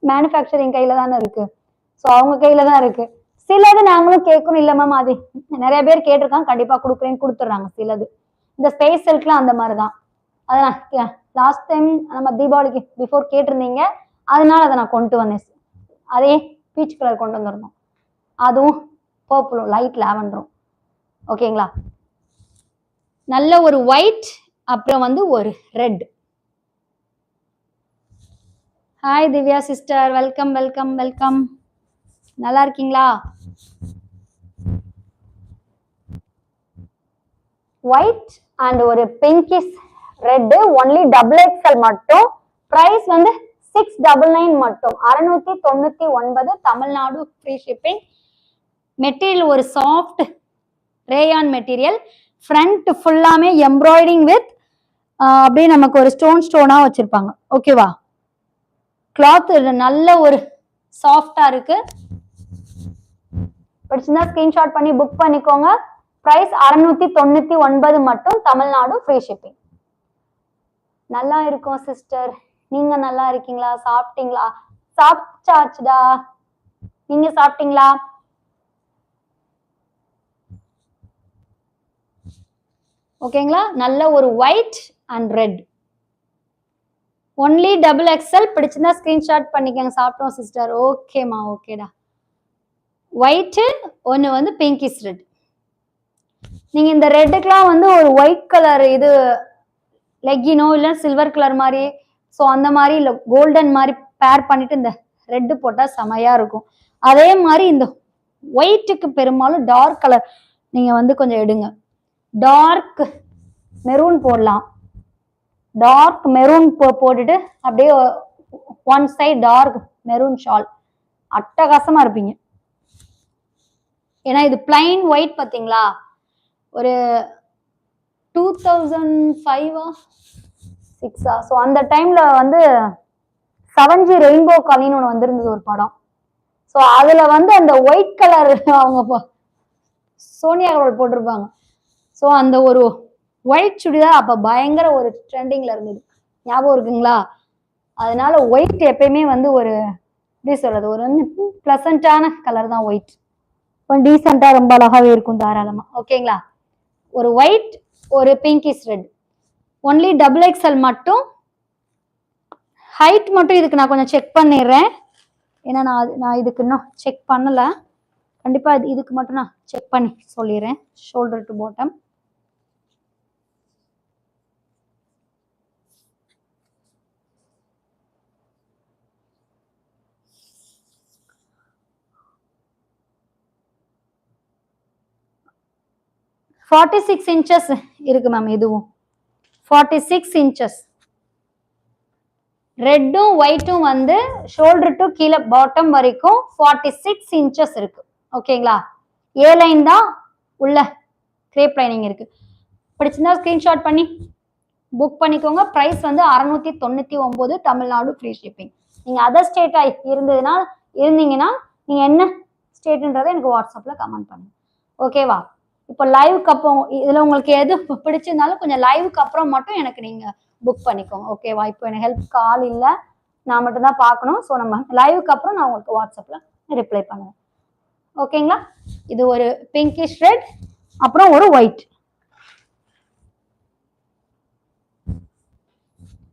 மேனுஃபேக்சரிங் கையில தானே இருக்கு. ஸோ அவங்க கையில தான் இருக்கு. சிலது நாங்களும் கேட்கணும். இல்ல மேம் அது நிறைய பேர் கேட்டிருக்காங்க, கண்டிப்பா கொடுக்குறேன்னு கொடுத்துட்றாங்க. சிலது இந்த ஸ்பேஸ் சில்க்லாம் அந்த மாதிரிதான். அதை நான் லாஸ்ட் டைம் நம்ம தீபாவளிக்கு பிஃபோர் கேட்டிருந்தீங்க, அதனால அதை நான் கொண்டு வந்தேன். அதே பீச் கலர் கொண்டு வந்துருந்தோம். அதுவும் பர்பிளும் லைட் லாவெண்டரும். ஓகேங்களா? நல்ல ஒரு ஒயிட், அப்புறம் வந்து ஒரு red. Hi Divya sister, welcome welcome welcome. நல்லா இருக்கீங்களா? ஒயிட் அண்ட் ஒரு pinkish red only double XL மட்டும். பிரைஸ் வந்து 699 மட்டும். 699 தமிழ்நாடு ஃப்ரீ ஷிப்பிங். மெட்டீரியல் ஒரு சாஃப்ட் ரேயான் மெட்டீரியல். ஃப்ரண்ட் ஃபுல்லாமே எம்ப்ராய்டிங் வித் அப்படியே நமக்கு ஒரு ஸ்டோனா வச்சிருப்பாங்க. ஓகேவா? கிளாத் நல்ல ஒரு சாஃப்டா இருக்கு. பிடிச்சிருந்தா ஸ்கிரீன்ஷாட் பண்ணி புக் பண்ணிக்கோங்க. பிரைஸ் 699 மட்டும். Tamil Nadu free shipping. நல்லா இருக்கும் சிஸ்டர். நீங்க நல்லா இருக்கீங்களா? சாப்பிட்டீங்களா? சாப்பிட்டாச்சுடா. நீங்க சாப்பிட்டீங்களா? ஓகேங்களா? நல்ல ஒரு white and red only double XL. பிடிச்சிருந்தா ஸ்கிரீன்ஷாட் பண்ணிக்கங்க. சாப்பிட்டோம் சிஸ்டர். ஓகேமா, ஓகேடா. ஒயிட் ஒன்னு வந்து பிங்கிஷ் ரெட். நீங்க இந்த ரெட்டுக்கெல்லாம் வந்து ஒரு ஒயிட் கலர் இது லெக்கினோ இல்ல சில்வர் கலர் மாதிரி, ஸோ அந்த மாதிரி இல்ல கோல்டன் மாதிரி பேர் பண்ணிட்டு இந்த ரெட்டு போட்டா செமையா இருக்கும். அதே மாதிரி இந்த ஒயிட்டுக்கு பெரும்பாலும் டார்க் கலர் நீங்க வந்து கொஞ்சம் எடுங்க. டார்க் மெரூன் போடலாம். டார்க் மெரூன் போட்டுட்டு அப்படியே one side dark maroon shawl. அட்டகாசமா இருப்பீங்க. ஏன்னா இது பிளைன் ஒயிட் பாத்தீங்களா? ஒரு 2005 6 ஸோ அந்த டைம்ல வந்து 7G ரெயின்போ காலின்னு ஒன்று வந்திருந்தது ஒரு படம். ஸோ அதுல வந்து அந்த ஒயிட் கலர் அவங்க சோனியா அவர்கள் போட்டிருப்பாங்க. ஸோ அந்த ஒரு ஒயிட் சுடிதார் அப்ப பயங்கர ஒரு ட்ரெண்டிங்ல இருந்தது. ஞாபகம் இருக்குங்களா? அதனால ஒயிட் எப்பயுமே வந்து ஒரு எப்படி சொல்றது, ஒரு பிளசண்டான கலர் தான் ஒயிட். கொஞ்சம் டீசெண்டா ரொம்ப அழகாவே இருக்கும் தாராளமா. ஓகேங்களா? ஒரு ஒயிட் ஒரு pinkish red only double XL மட்டும். ஹைட் மட்டும் இதுக்கு நான் கொஞ்சம் செக் பண்ணிடுறேன். ஏன்னா நான் இதுக்கு இன்னும் செக் பண்ணல. கண்டிப்பா இதுக்கு மட்டும் நான் செக் பண்ணி சொல்லிடுறேன். Shoulder to bottom. $46 inches இருக்கு மேம். இதுவும் 46 inches. ரெட்டும் ஒயிட்டும் வந்து ஷோல்டர் டு கீழே பாட்டம் வரைக்கும் 46 inches இருக்கு. ஓகேங்களா? ஏ லைன் தான் உள்ள கிரேப் லைனிங் இருக்கு. பிடிச்சிருந்தா ஸ்கிரீன்ஷாட் பண்ணி புக் பண்ணிக்கோங்க. பிரைஸ் வந்து 699 தமிழ்நாடு ஃப்ரீ ஷிப்பிங். நீங்க அதர் ஸ்டேட்டா இருந்தீங்கன்னா நீங்க என்ன ஸ்டேட்ன்றதை எனக்கு வாட்ஸ்அப்ல கமெண்ட் பண்ணுங்க. ஓகேவா? இப்போ லைவுக்கு அப்புறம் இதுல உங்களுக்கு எது பிடிச்சிருந்தாலும் கொஞ்சம் லைவுக்கு அப்புறம் மட்டும் எனக்கு நீங்க புக் பண்ணிக்கோங்க. ஓகேவா? இப்போ எனக்கு ஹெல்ப் ஆள் இல்லை, நான் மட்டும் தான் பார்க்கணும். ஸோ நம்ம லைவுக்கு அப்புறம் நான் உங்களுக்கு வாட்ஸ்அப்ல ரிப்ளை பண்ணுவேன். ஓகேங்களா? இது ஒரு பிங்கிஷ் ரெட் அப்புறம் ஒரு white.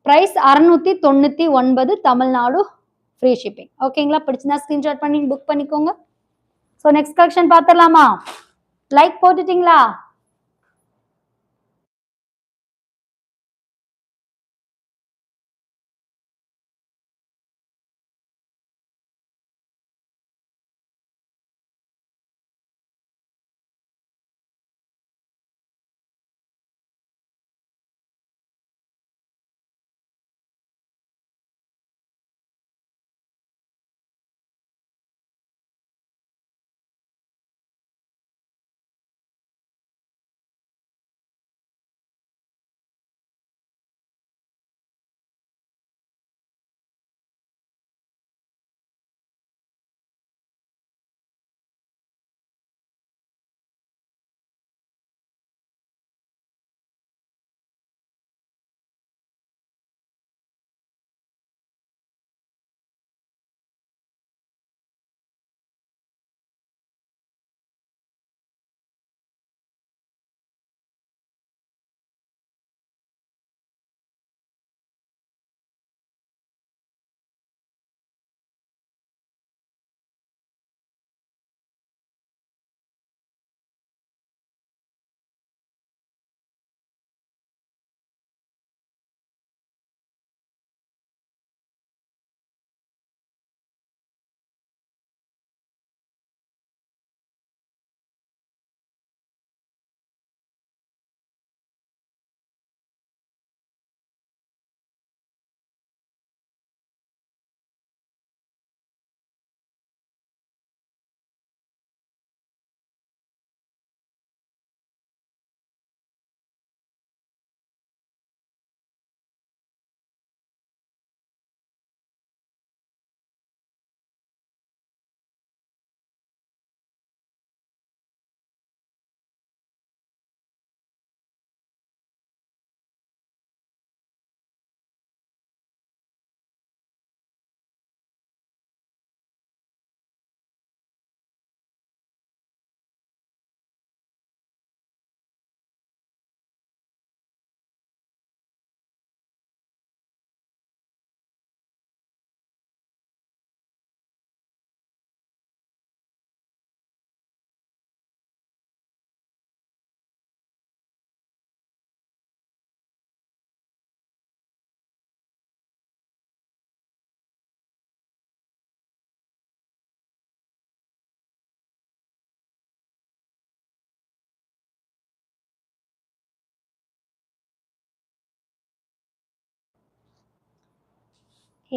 Price 699 Tamil Nadu free shipping. ஓகேங்களா? பிடிச்சிருந்தா ஸ்கிரீன்ஷாட் பண்ணி புக் பண்ணிக்கோங்க. ஸோ நெக்ஸ்ட் கலெக்ஷன் பார்த்துடலாமா? லைக் போட்டுட்டீங்களா?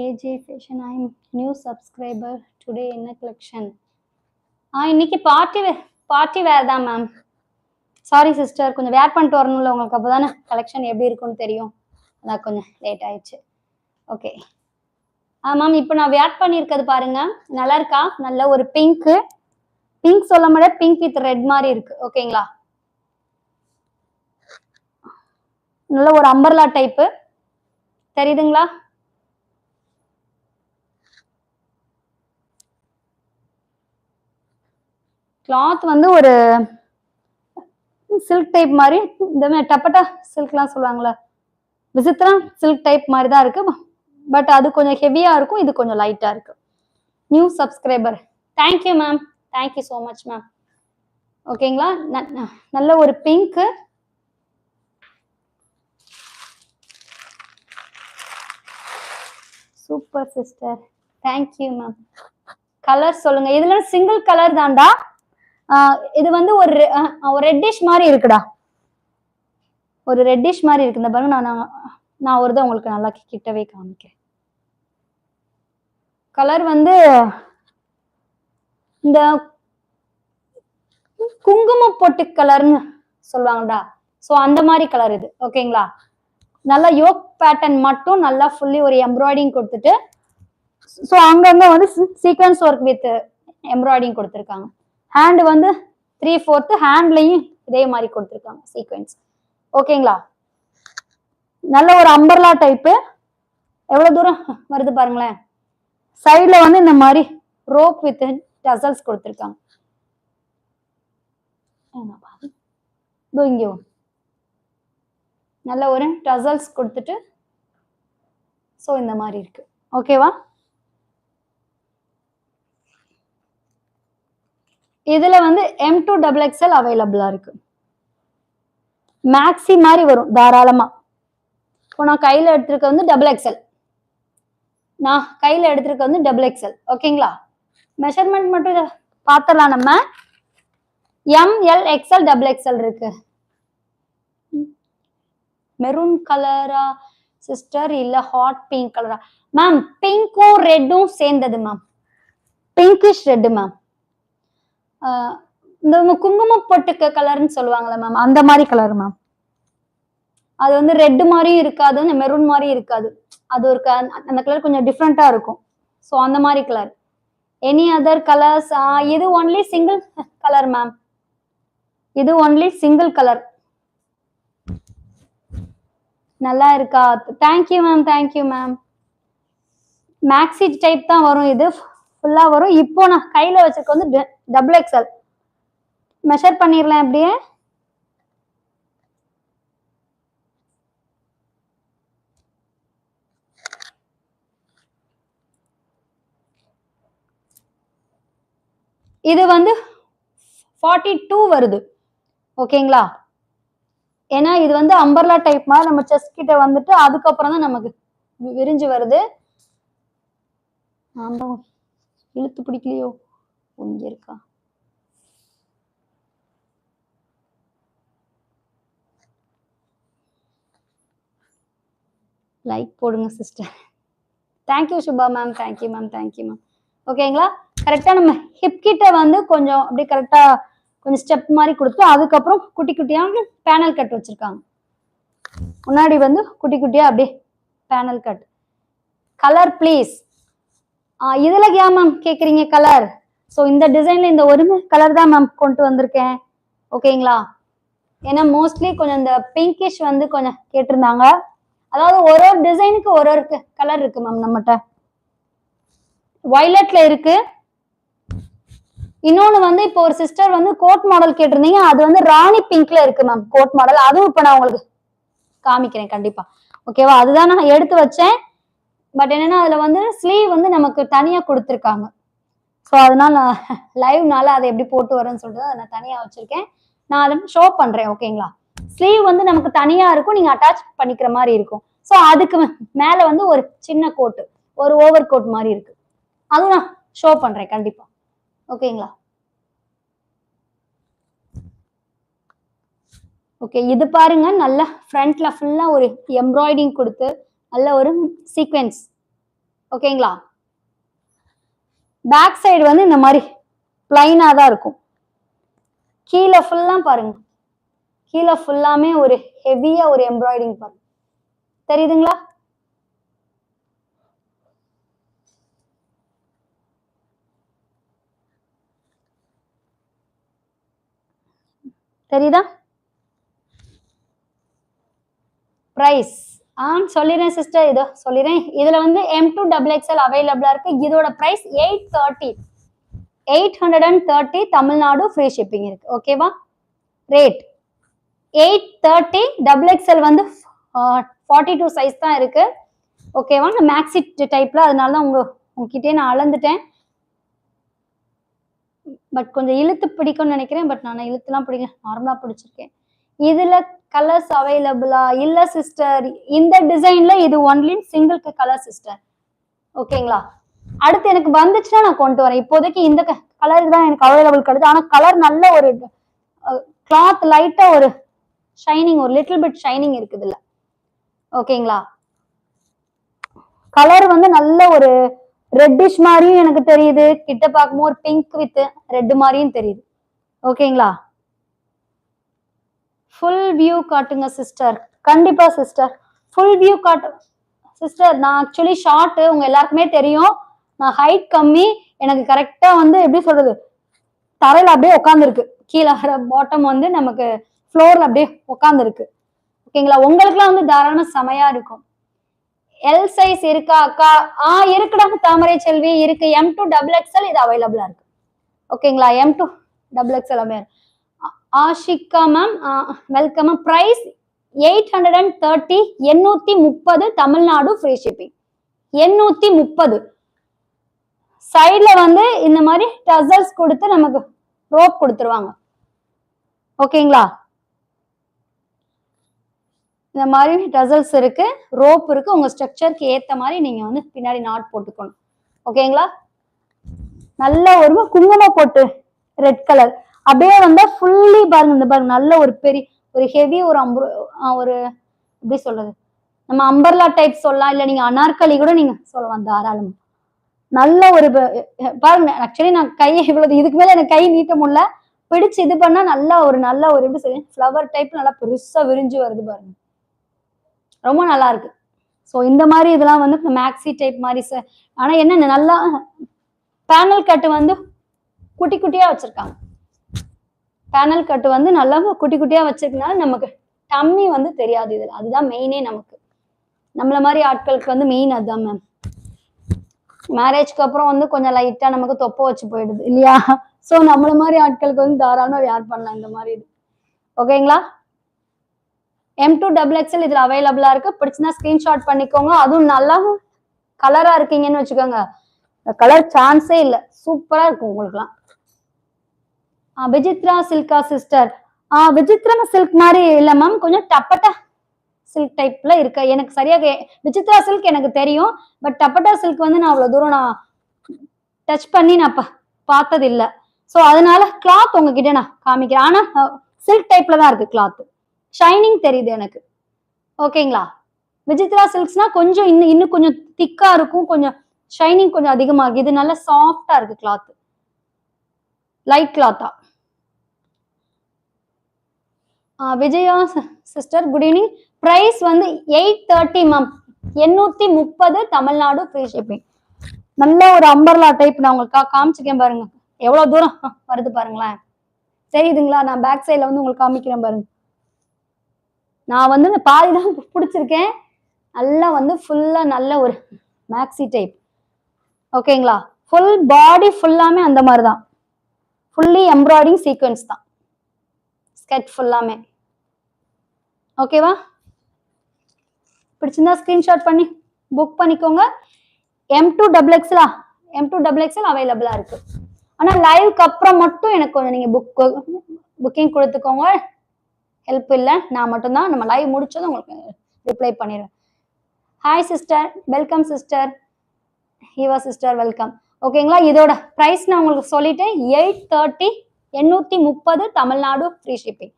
AJ fashion I am new subscriber today என்ன கலெக்ஷன்? இன்னைக்கு பார்ட்டி வேர் தான் மேம். சாரி சிஸ்டர், கொஞ்சம் வேர் பண்ணிட்டு வரணும்ல உங்களுக்கு, அப்போ தானே கலெக்ஷன் எப்படி இருக்குன்னு தெரியும். அதான் கொஞ்சம் லேட் ஆயிடுச்சு. ஓகே மேம், இப்போ நான் வேர் பண்ணியிருக்கிறது பாருங்க, நல்லா இருக்கா? நல்ல ஒரு பிங்க் சொல்ல முடியாது, பிங்க் வித் ரெட் மாதிரி இருக்கு. ஓகேங்களா? நல்ல ஒரு அம்பர்லா டைப்பு தெரியுதுங்களா? கிளாத் வந்து ஒரு சில்க் டைப் மாதிரி, இந்த மாதிரி டப்பட்டா சில்க்லாம் சொல்லுவாங்களே, விசித்திரா சில்க் டைப் மாதிரி தான் இருக்கு. பட் அது கொஞ்சம் ஹெவியா இருக்கும், இது கொஞ்சம் லைட்டா இருக்கு. New subscriber, thank you ma'am, thank you so much ma'am. ஓகேங்களா? நல்ல ஒரு pink, super sister, thank you ma'am. Colour சொல்லுங்க. இதுல சிங்கிள் கலர் தான்டா. இது வந்து ஒரு ரெட்டிஷ் மாதிரி இருக்குடா, ஒரு ரெட்டிஷ் மாதிரி இருக்கு. இந்த பாருங்க, நான் ஒரு தான் உங்களுக்கு நல்லா கிட்டவே காமிக்கிறேன். கலர் வந்து இந்த குங்கும பொட்டு கலர்னு சொல்லுவாங்கடா, ஸோ அந்த மாதிரி கலர் இது. ஓகேங்களா? நல்லா யோக் பேட்டர்ன் மட்டும் நல்லா ஃபுல்லி ஒரு எம்ப்ராய்டிங் கொடுத்துட்டு, ஸோ அங்கங்க வந்து சீக்வன்ஸ் ஒர்க் வித் எம்ப்ராய்டிங் கொடுத்துருக்காங்க. ஹேண்ட் வந்து 3/4 ஹேண்ட்லையும் இதே மாதிரி கொடுத்துருக்காங்க சீக்வன்ஸ். ஓகேங்களா? நல்ல ஒரு அம்பர்லா டைப்பு. எவ்வளவு தூரம் வருது பாருங்களேன். சைட்ல வந்து இந்த மாதிரி ரோப் வித் டசல்ஸ் கொடுத்துருக்காங்க. இங்கே நல்ல ஒரு டசல்ஸ் கொடுத்துட்டு, ஸோ இந்த மாதிரி இருக்கு. ஓகேவா? இதுல வந்து M2XXL அவைலபிளா இருக்கு. மேக்ஸி மாதிரி வரும் தாராளமா. இப்போ நான் கையில எடுத்திருக்க வந்து XXL, நான் கையில எடுத்திருக்க வந்து XXL. ஓகேங்களா? மெஷர்மெண்ட் மட்டும் பார்த்தலாம். நம்ம ML XL XXL இருக்கு. மெரூன் கலரா சிஸ்டர், இல்ல ஹாட் பிங்க் கலரா? மேம் பிங்க்கும் ரெட்டும் சேர்ந்தது மேம், பிங்கிஷ் ரெட் மேம். இந்த குங்கும பொட்டுக்க கலர்னு சொல்லுவாங்கல்ல மேம், அந்த மாதிரி கலர் மேம். அது வந்து ரெட் மாதிரியும் இருக்காது, மெரூன் மாதிரியும் இருக்காது. அது ஒரு அந்த கலர் கொஞ்சம் டிஃப்ரெண்டா இருக்கும். ஸோ அந்த மாதிரி கலர். Any other colours? இது ஒன்லி சிங்கிள் கலர் மேம், இது ஒன்லி சிங்கிள் கலர். நல்லா இருக்கா? Thank you ma'am, thank you ma'am. Maxi type தான் வரும், இது ஃபுல்லா வரும். இப்போ நான் கையில வச்சிருக்க வந்து XXL. மெஷர் பண்ணிடலாம் அப்படியே. இது வந்து 42 வருது. ஓகேங்களா? ஏன்னா இது வந்து அம்பர்லா டைப் மாதிரி நம்ம செஸ்ட் கிட்ட வந்துட்டு அதுக்கப்புறம் தான் நமக்கு விரிஞ்சு வருது. இழுத்து பிடிக்கலையோ? இங்க இருக்கா? லைக் போடுங்க sister. Thank you Subha ma'am, thank you ma'am, thank you ma'am. ஓகேங்களா? கரெக்டா நம்ம ஹிப் கிட்ட வந்து கொஞ்சம் அப்படியே கரெக்டா கொஞ்சம் ஸ்டெப் மாதிரி கொடுத்து, அதுக்கப்புறம் குட்டி குட்டியாக பேனல் கட் வச்சிருக்காங்க. முன்னாடி வந்து குட்டி குட்டியா அப்படியே பேனல் கட். Colour please. இதுல ஏன் மேம் கேக்குறீங்க கலர்? ஸோ இந்த டிசைன்ல இந்த ஒரு கலர் தான் மேம் கொண்டு வந்திருக்கேன். ஓகேங்களா? ஏன்னா மோஸ்ட்லி கொஞ்சம் இந்த பிங்கிஷ் வந்து கொஞ்சம் கேட்டிருந்தாங்க. அதாவது ஒரு டிசைனுக்கு ஒரு கலர் இருக்கு மேம் நம்மகிட்ட. வயலட்ல இருக்கு. இன்னொன்னு வந்து இப்போ ஒரு சிஸ்டர் வந்து கோட் மாடல் கேட்டிருந்தீங்க, அது வந்து ராணி பிங்க்ல இருக்கு மேம் கோட் மாடல். அதுவும் இப்ப நான் உங்களுக்கு காமிக்கிறேன் கண்டிப்பா. ஓகேவா? அதுதான் நான் எடுத்து வச்சேன். பட் என்னன்னா அதுல வந்து ஸ்லீவ் வந்து நமக்கு தனியா கொடுத்துருக்காங்க. ஸோ அதனால நான் லைவ்னால அதை எப்படி போட்டு வரேன்னு சொல்லிட்டு அதை நான் தனியா வச்சிருக்கேன். நான் அதை ஷோ பண்றேன். ஓகேங்களா? ஸ்லீவ் வந்து நமக்கு தனியா இருக்கும், நீங்க அட்டாச் பண்ணிக்கிற மாதிரி இருக்கும். ஸோ அதுக்கு மேல வந்து ஒரு சின்ன கோட், ஒரு ஓவர் கோட் மாதிரி இருக்கு, அதுவும் நான் ஷோ பண்றேன் கண்டிப்பா. ஓகேங்களா? ஓகே, இது பாருங்க, நல்ல ஃப்ரண்ட்ல ஃபுல்லா ஒரு எம்ப்ராய்டிங் கொடுத்து நல்ல ஒரு சீக்வென்ஸ். ஓகேங்களா. பேக் சைடு வந்து இந்த மாதிரி பிளைனா தான் இருக்கும். கீழே ஃபுல்லா பாருங்க, கீழே ஃபுல்லாமே ஒரு ஹெவியா ஒரு எம்ப்ராய்டிங் பாருங்க, தெரியுதுங்களா? தெரியுதா? பிரைஸ் சொல்லிடுறேன் சிஸ்டர், இதோ சொல்லிடுறேன். இதுல வந்து M2 XXL அவைலபிளா இருக்கு. இதோட பிரைஸ் 830 தமிழ்நாடு ஃப்ரீ ஷிப்பிங் இருக்கு. ஓகேவா? ரேட் 830. XXL வந்து 42 சைஸ் தான் இருக்கு. ஓகேவா? நான் மேக்ஸி டைப்ல, அதனால தான் உங்ககிட்டயே நான் அளந்துட்டேன். பட் கொஞ்சம் இழுத்து பிடிக்கும்னு நினைக்கிறேன். பட் நான் இழுத்துலாம் பிடிக்க நார்மலா பிடிச்சிருக்கேன். இதுல கலர்ஸ் அவைலபிளா இல்ல சிஸ்டர்? இந்த டிசைன்ல இது ஒன்லி சிங்கிள் கலர் சிஸ்டர். ஓகேங்களா? அடுத்து எனக்கு வந்துச்சுன்னா நான் கொண்டு வரேன். இப்போதைக்கு இந்த கலர் தான் எனக்கு அவைலபிள் கிடையாது. ஆனா கலர் நல்ல ஒரு கிளாத் லைட்டா ஒரு ஷைனிங், ஒரு லிட்டில் பிட் ஷைனிங் இருக்குதுல்ல. ஓகேங்களா? கலர் வந்து நல்ல ஒரு ரெட்டிஷ் மாதிரியும் எனக்கு தெரியுது, கிட்ட பார்க்கும்போது ஒரு பிங்க் வித் ரெட் மாதிரியும் தெரியுது. ஓகேங்களா? ஃபுல் வியூ காட்டுங்க சிஸ்டர். கண்டிப்பா சிஸ்டர், ஃபுல் வியூ காட்டு சிஸ்டர். நான் ஆக்சுவலி ஷார்ட், உங்க எல்லாருக்குமே தெரியும். நான் ஹைட் கம்மி. எனக்கு கரெக்டா வந்து எப்படி சொல்றது, தரையில அப்படியே உட்காந்துருக்கு. கீழே பாட்டம் வந்து நமக்கு ஃப்ளோர்ல அப்படியே உட்காந்துருக்கு. ஓகேங்களா? உங்களுக்குலாம் வந்து தாராளமா செமையா இருக்கும். எல் சைஸ் இருக்கா அக்கா? இருக்குடா தாமரை செல்வி, இருக்கு. M2 XXL இது அவைலபிளா இருக்கு. ஓகேங்களா? M2 XXL Ashika ma'am welcome. Price 830, 830 Tamil Nadu free shipping. 830. சைட்ல வந்து இந்த மாதிரி டசல்ஸ் கொடுத்து நமக்கு ரோப் கொடுத்துருவாங்க. ஓகேங்களா? இந்த மாதிரி டசல்ஸ் இருக்கு, ரோப் இருக்கு. உங்க ஸ்ட்ரக்சருக்கு ஏத்த மாதிரி நீங்க வந்து பின்னாடி நாட் போட்டுக்கணும். ஓகேங்களா? நல்ல ஒரு குங்கும போட்டு ரெட் கலர் அப்படியே வந்தா ஃபுல்லி பாருங்க. இந்த பாருங்க, நல்ல ஒரு பெரிய ஒரு ஹெவி ஒரு ஒரு எப்படி சொல்றது, நம்ம அம்பர்லா டைப் சொல்லலாம், இல்ல நீங்க அனார்கலி கூட நீங்க சொல்லலாம் தாராளமா. நல்ல ஒரு பாருங்க. ஆக்சுவலி நான் கையை இவ்வளவு, இதுக்கு மேல எனக்கு கை நீட்ட முடியல. பிடிச்சு இது பண்ணா நல்ல ஒரு எப்படி சொல்லி ஃபிளவர் டைப் நல்லா பெருசா விரிஞ்சு வருது பாருங்க, ரொம்ப நல்லா இருக்கு. ஸோ இந்த மாதிரி இதெல்லாம் வந்து மேக்ஸி டைப் மாதிரி ஆனா என்ன நல்லா பேனல் கட்டு வந்து குட்டி குட்டியா வச்சிருக்காங்க. பேனல் கட்டு வந்து நல்லா குட்டி குட்டியா வச்சிருக்கனால நமக்கு டம்மி வந்து தெரியாது. இதுல அதுதான் மெயினே. நமக்கு நம்மள மாதிரி ஆட்களுக்கு வந்து மெயின் அதுதான் மேம். மேரேஜ்க்கு அப்புறம் வந்து கொஞ்சம் லைட்டா நமக்கு தொப்பை வச்சு போயிடுது இல்லையா? சோ நம்மள மாதிரி ஆட்களுக்கு வந்து தாராளமா வேர் பண்ணலாம் இந்த மாதிரி இது. ஓகேங்களா? M2 XXL இதுல அவைலபிளா இருக்கு. பிடிச்சுன்னா ஸ்கிரீன்ஷாட் பண்ணிக்கோங்க. அதுவும் நல்லா கலரா இருக்கீங்கன்னு வச்சுக்கோங்க, கலர் சான்ஸே இல்ல, சூப்பரா இருக்கும் உங்களுக்குலாம். விசித்ரா சில்கா சிஸ்டர்? விசித்ரா சில்க் மாதிரி இல்ல மேம், கொஞ்சம் டப்பட்டா சில்க் டைப்ல இருக்கு. எனக்கு சரியா விசித்ரா சில்க் எனக்கு தெரியும். பட் டப்பட்டா சில்க் வந்து நான் அவ்வளவு தூரம் நான் டச் பண்ணி நான் பார்த்தது இல்ல. சோ அதனால கிளாத் உங்ககிட்ட நான் காமிக்கிறேன். ஆனா சில்க் டைப்ல தான் இருக்கு கிளாத், ஷைனிங் தெரியுது எனக்கு. ஓகேங்களா? விசித்ரா சில்க்ஸ்னா கொஞ்சம் இன்னும் கொஞ்சம் திக்கா இருக்கும், கொஞ்சம் ஷைனிங் கொஞ்சம் அதிகமா இருக்கு. இது நல்லா சாஃப்டா இருக்கு கிளாத், லைட் கிளாத்தா. Vijaya sister good evening. Price வந்து 830 மேம். 830 Tamil Nadu free shipping. நல்ல ஒரு அம்பர்லா டைப். நான் உங்களுக்கு காமிச்சிக்கேன் பாருங்க, எவ்வளவு தூரம் வருது பாருங்களேன். தெரியுதுங்களா? நான் பேக் சைட்ல வந்து உங்களுக்கு காமிக்கிறேன் பாருங்க. நான் வந்து இந்த பாதி தான் பிடிச்சிருக்கேன். நல்லா வந்து ஃபுல்லா நல்ல ஒரு மேக்ஸி டைப். ஓகேங்களா? ஃபுல் பாடி ஃபுல்லாமே அந்த மாதிரி தான், ஃபுல்லி எம்ப்ராய்டிங் சீக்வன்ஸ் தான் ஸ்கெட் ஃபுல்லாமே. ஓகேவா? பிடிச்சிருந்தா ஸ்கிரீன்ஷாட் பண்ணி புக் பண்ணிக்கோங்க. M2 XXL அவைலபிளா இருக்கு. ஆனா லைவ்க்கு அப்புறம் மட்டும் எனக்கு கொஞ்சம் நீங்க புக்கிங் கொடுத்துக்கோங்க. ஹெல்ப் இல்ல, நான் மட்டும்தான். நம்ம லைவ் முடிச்சதும் உங்களுக்கு ரிப்ளை பண்ணிடுவேன். Hi sister, welcome sister. Heeva sister welcome. ஓகேங்களா? இதோட பிரைஸ் நான் உங்களுக்கு சொல்லிட்டேன். 830, 830 தமிழ்நாடு ஃப்ரீ ஷிப்பிங்.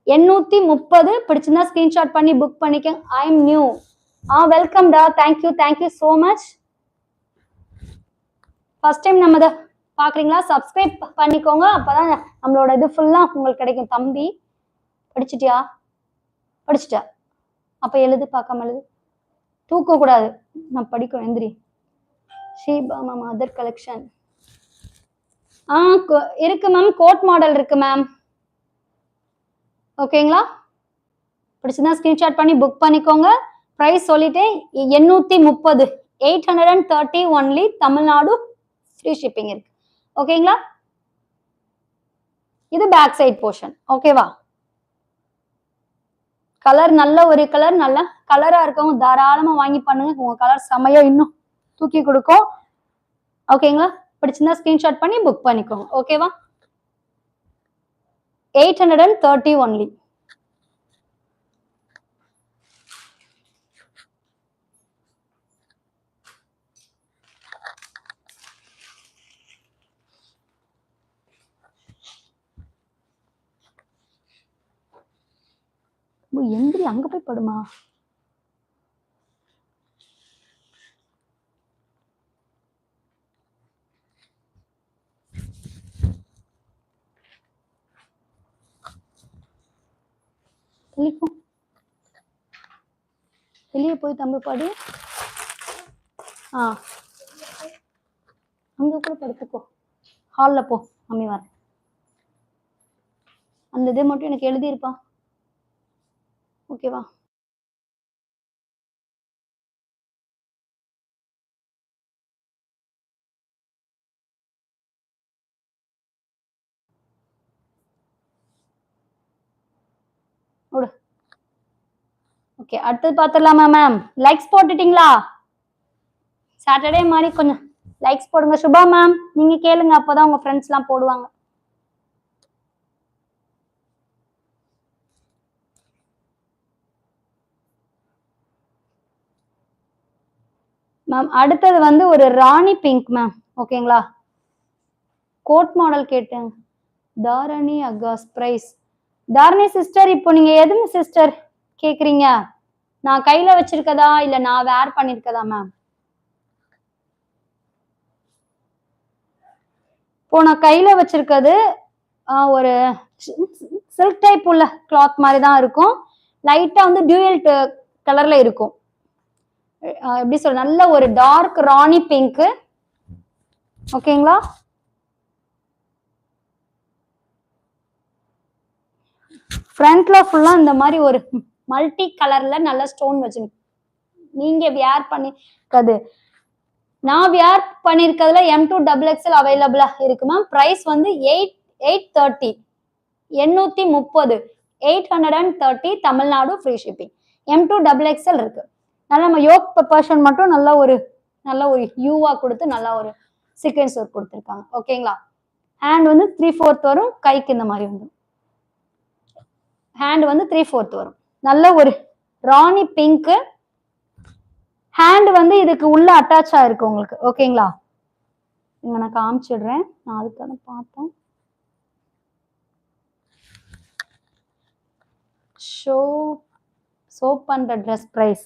830. பிடிச்சிருந்தா ஸ்கிரீன்ஷாட் பண்ணி புக் பண்ணிக்க. ஐ எம் நியூ. வெல்கம் டா. Thank you so much. First time நம்ம பாக்குறீங்களா? சப்ஸ்கிரைப் பண்ணிக்கோங்க. அப்பதான் நம்மளோட இது ஃபுல்லா உங்களுக்கு கிடைக்கும். தம்பி படிச்சிட்டியா? படிச்சிட்டா? அப்ப எழுது, பார்க்காம எழுது. தூக்க கூடாது. நான் படிக்கணும். எந்திரி. ஷீபா மேம் அதர் கலெக்ஷன் இருக்கு மேம். கோட் மாடல் இருக்கு மேம். ஓகேங்களா? பிடிச்சதா ஸ்கிரீன்ஷாட் பண்ணி புக் பண்ணிக்கோங்க. பிரைஸ் சொல்லிட்டேன், 830, 830 ஒன்லி. தமிழ்நாடு ஃப்ரீ ஷிப்பிங் இருக்கு. ஓகேங்களா? இது பேக் சைட் போர்ஷன். ஓகேவா? கலர் நல்ல ஒரு கலர், நல்ல கலரா இருக்கவங்க தாராளமா வாங்கி பண்ணுங்க. உங்க கலர் செமையா இன்னும் தூக்கி கொடுக்கும். ஓகேங்களா? பிடிச்சிருந்தா ஸ்கிரீன்ஷாட் பண்ணி புக் பண்ணிக்கோங்க. ஓகேவா? 830 ஒன்லி. எந்திரி, அங்க போய் படுமா. வெளியே போய் தம்பி பாடு. அங்க கூட படுத்துக்கோ. ஹால்ல போ, மம்மி வர. அந்த இதை மட்டும் எனக்கு எழுதியிருப்பா. ஓகேவா? ஓகே, அடுத்தது பாத்துடலாமா மேம்? லைக்ஸ் போட்டுட்டீங்களா? சாட்டர்டே மாதிரி கொஞ்சம் லைக்ஸ் போடுங்க. சுபா மேம் நீங்க கேளுங்க, அப்பதான் உங்க ஃப்ரெண்ட்ஸ் எல்லாம் போடுவாங்க. மேம் அடுத்தது வந்து ஒரு ராணி பிங்க் மேம். ஓகேங்களா? கோட் மாடல் கேட்டேன். தாரணி அகாஸ் பிரைஸ். தாரணி சிஸ்டர், இப்போ நீங்க எதுவும் சிஸ்டர் கேக்குறீங்க? நான் கையில வச்சிருக்கதா இல்ல நான் வேர் பண்ணிருக்கதா மேம்? இப்போ நான் கையில வச்சிருக்கிறது ஒரு சில்க் டைப் உள்ள கிளாத் மாதிரி தான் இருக்கும். லைட்டா வந்து டியூயல் கலர்ல இருக்கும். எப்படி சொல்ற, நல்ல ஒரு டார்க் ராணி பிங்க். ஓகேங்களா? ஃப்ரண்ட்ல ஃபுல்லா இந்த மாதிரி ஒரு மல்டி கலர்ல நல்ல ஸ்டோன் வச்சு நீங்க வியர் பண்ணிருக்கிறது. நான் வியர் பண்ணிருக்கிறதுல M2XXL அவைலபிளா இருக்கு மேம். பிரைஸ் வந்து 830, 830, 830 தமிழ்நாடு ஃப்ரீ ஷிப்பிங். M2XXL இருக்கு. நல்லா நம்ம யோக் பர்ஷன் மட்டும் நல்ல ஒரு யூவா கொடுத்து நல்ல ஒரு சீக்வென்ஸ் ஒர்க் கொடுத்துருக்காங்க. ஓகேங்களா? ஹேண்ட் வந்து 3/4 வரும். கைக்கு இந்த மாதிரி வந்து ஹேண்ட் வந்து 3/4 வரும். நல்ல ஒரு ராணி பிங்க். ஹேண்ட் வந்து இதுக்கு உள்ள அட்டாச் ஆயிருக்கு உங்களுக்கு. ஓகேங்களா? இங்க நான் காமிச்சிடுறேன். நான் அதுக்கான பார்த்தேன். சோப் பண்ற ட்ரெஸ் பிரைஸ்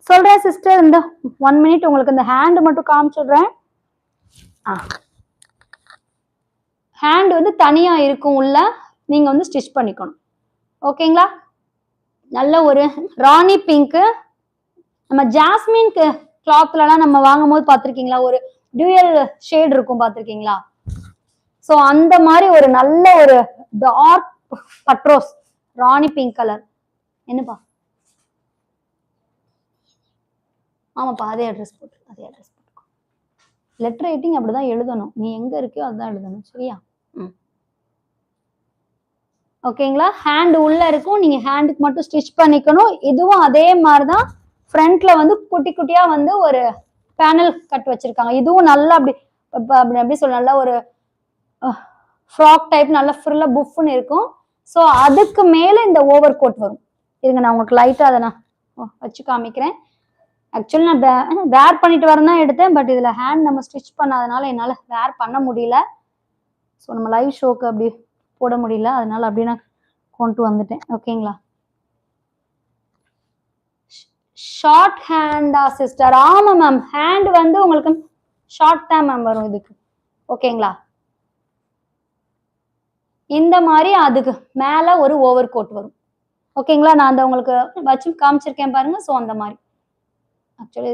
சொல்றேன் சிஸ்டர். இந்த 1 மினிட் உங்களுக்கு இந்த ஹேண்ட் மட்டும் காமிச்சிடுறேன். ஹேண்ட் வந்து தனியா இருக்கும் உள்ள, நீங்க வந்து ஸ்டிச் பண்ணிக்கணும். ஓகேங்களா? நல்ல ஒரு ராணி பிங்க். நம்ம ஜாஸ்மின் கிளாத்லாம் நம்ம வாங்கும் போது பாத்திருக்கீங்களா, ஒரு டியூயல் ஷேட் இருக்கும், பாத்திருக்கீங்களா? சோ அந்த மாதிரி ஒரு நல்ல ஒரு டார்க் பட்ரோஸ் ராணி பிங்க் கலர். என்னப்பா? ஆமாப்பா, அதே அட்ரஸ் போட்டு லெட்டர் ரைட்டிங் அப்படிதான் எழுதணும். நீ எங்க இருக்கியோ அதுதான் எழுதணும். சரியா? ஓகேங்களா? ஹேண்ட் உள்ள இருக்கும். நீங்க ஹேண்டுக்கு மட்டும் ஸ்டிச் பண்ணிக்கணும். இதுவும் அதே மாதிரிதான். ஃப்ரண்ட்ல வந்து குட்டி குட்டியா வந்து ஒரு பேனல் கட் வச்சிருக்காங்க. இதுவும் நல்லா அப்படி எப்படி சொல்ல, நல்ல ஒரு ஃப்ராக் டைப் நல்ல ஃபுல்லா புஃப்னு இருக்கும். ஸோ அதுக்கு மேல இந்த ஓவர் கோட் வரும். இருங்க, நான் உங்களுக்கு லைட்டா அதை நான் வச்சு காமிக்கிறேன். ஆக்சுவலி நான் வேர் பண்ணிட்டு வரேன் தான் எடுத்தேன். பட் இதுல ஹேண்ட் நம்ம ஸ்டிச் பண்ணாதனால என்னால வேர் பண்ண முடியல. ஸோ நம்ம லைவ் ஷோக்கு அப்படி போட முடியல. அதனால அப்படி நான் கொண்டு வந்துட்டேன். ஓகேங்களா? ஷார்ட் ஹேண்டா சிஸ்டர்? ஆமா மேம், ஹேண்ட் வந்து உங்களுக்கு ஷார்ட் தான் மேம் வரும் இதுக்கு. ஓகேங்களா? இந்த மாதிரி அதுக்கு மேல ஒரு ஓவர் கோட் வரும். ஓகேங்களா? நான் அந்த உங்களுக்கு வச்சு காமிச்சிருக்கேன் பாருங்க. ஸோ அந்த மாதிரி ஆக்சுவலி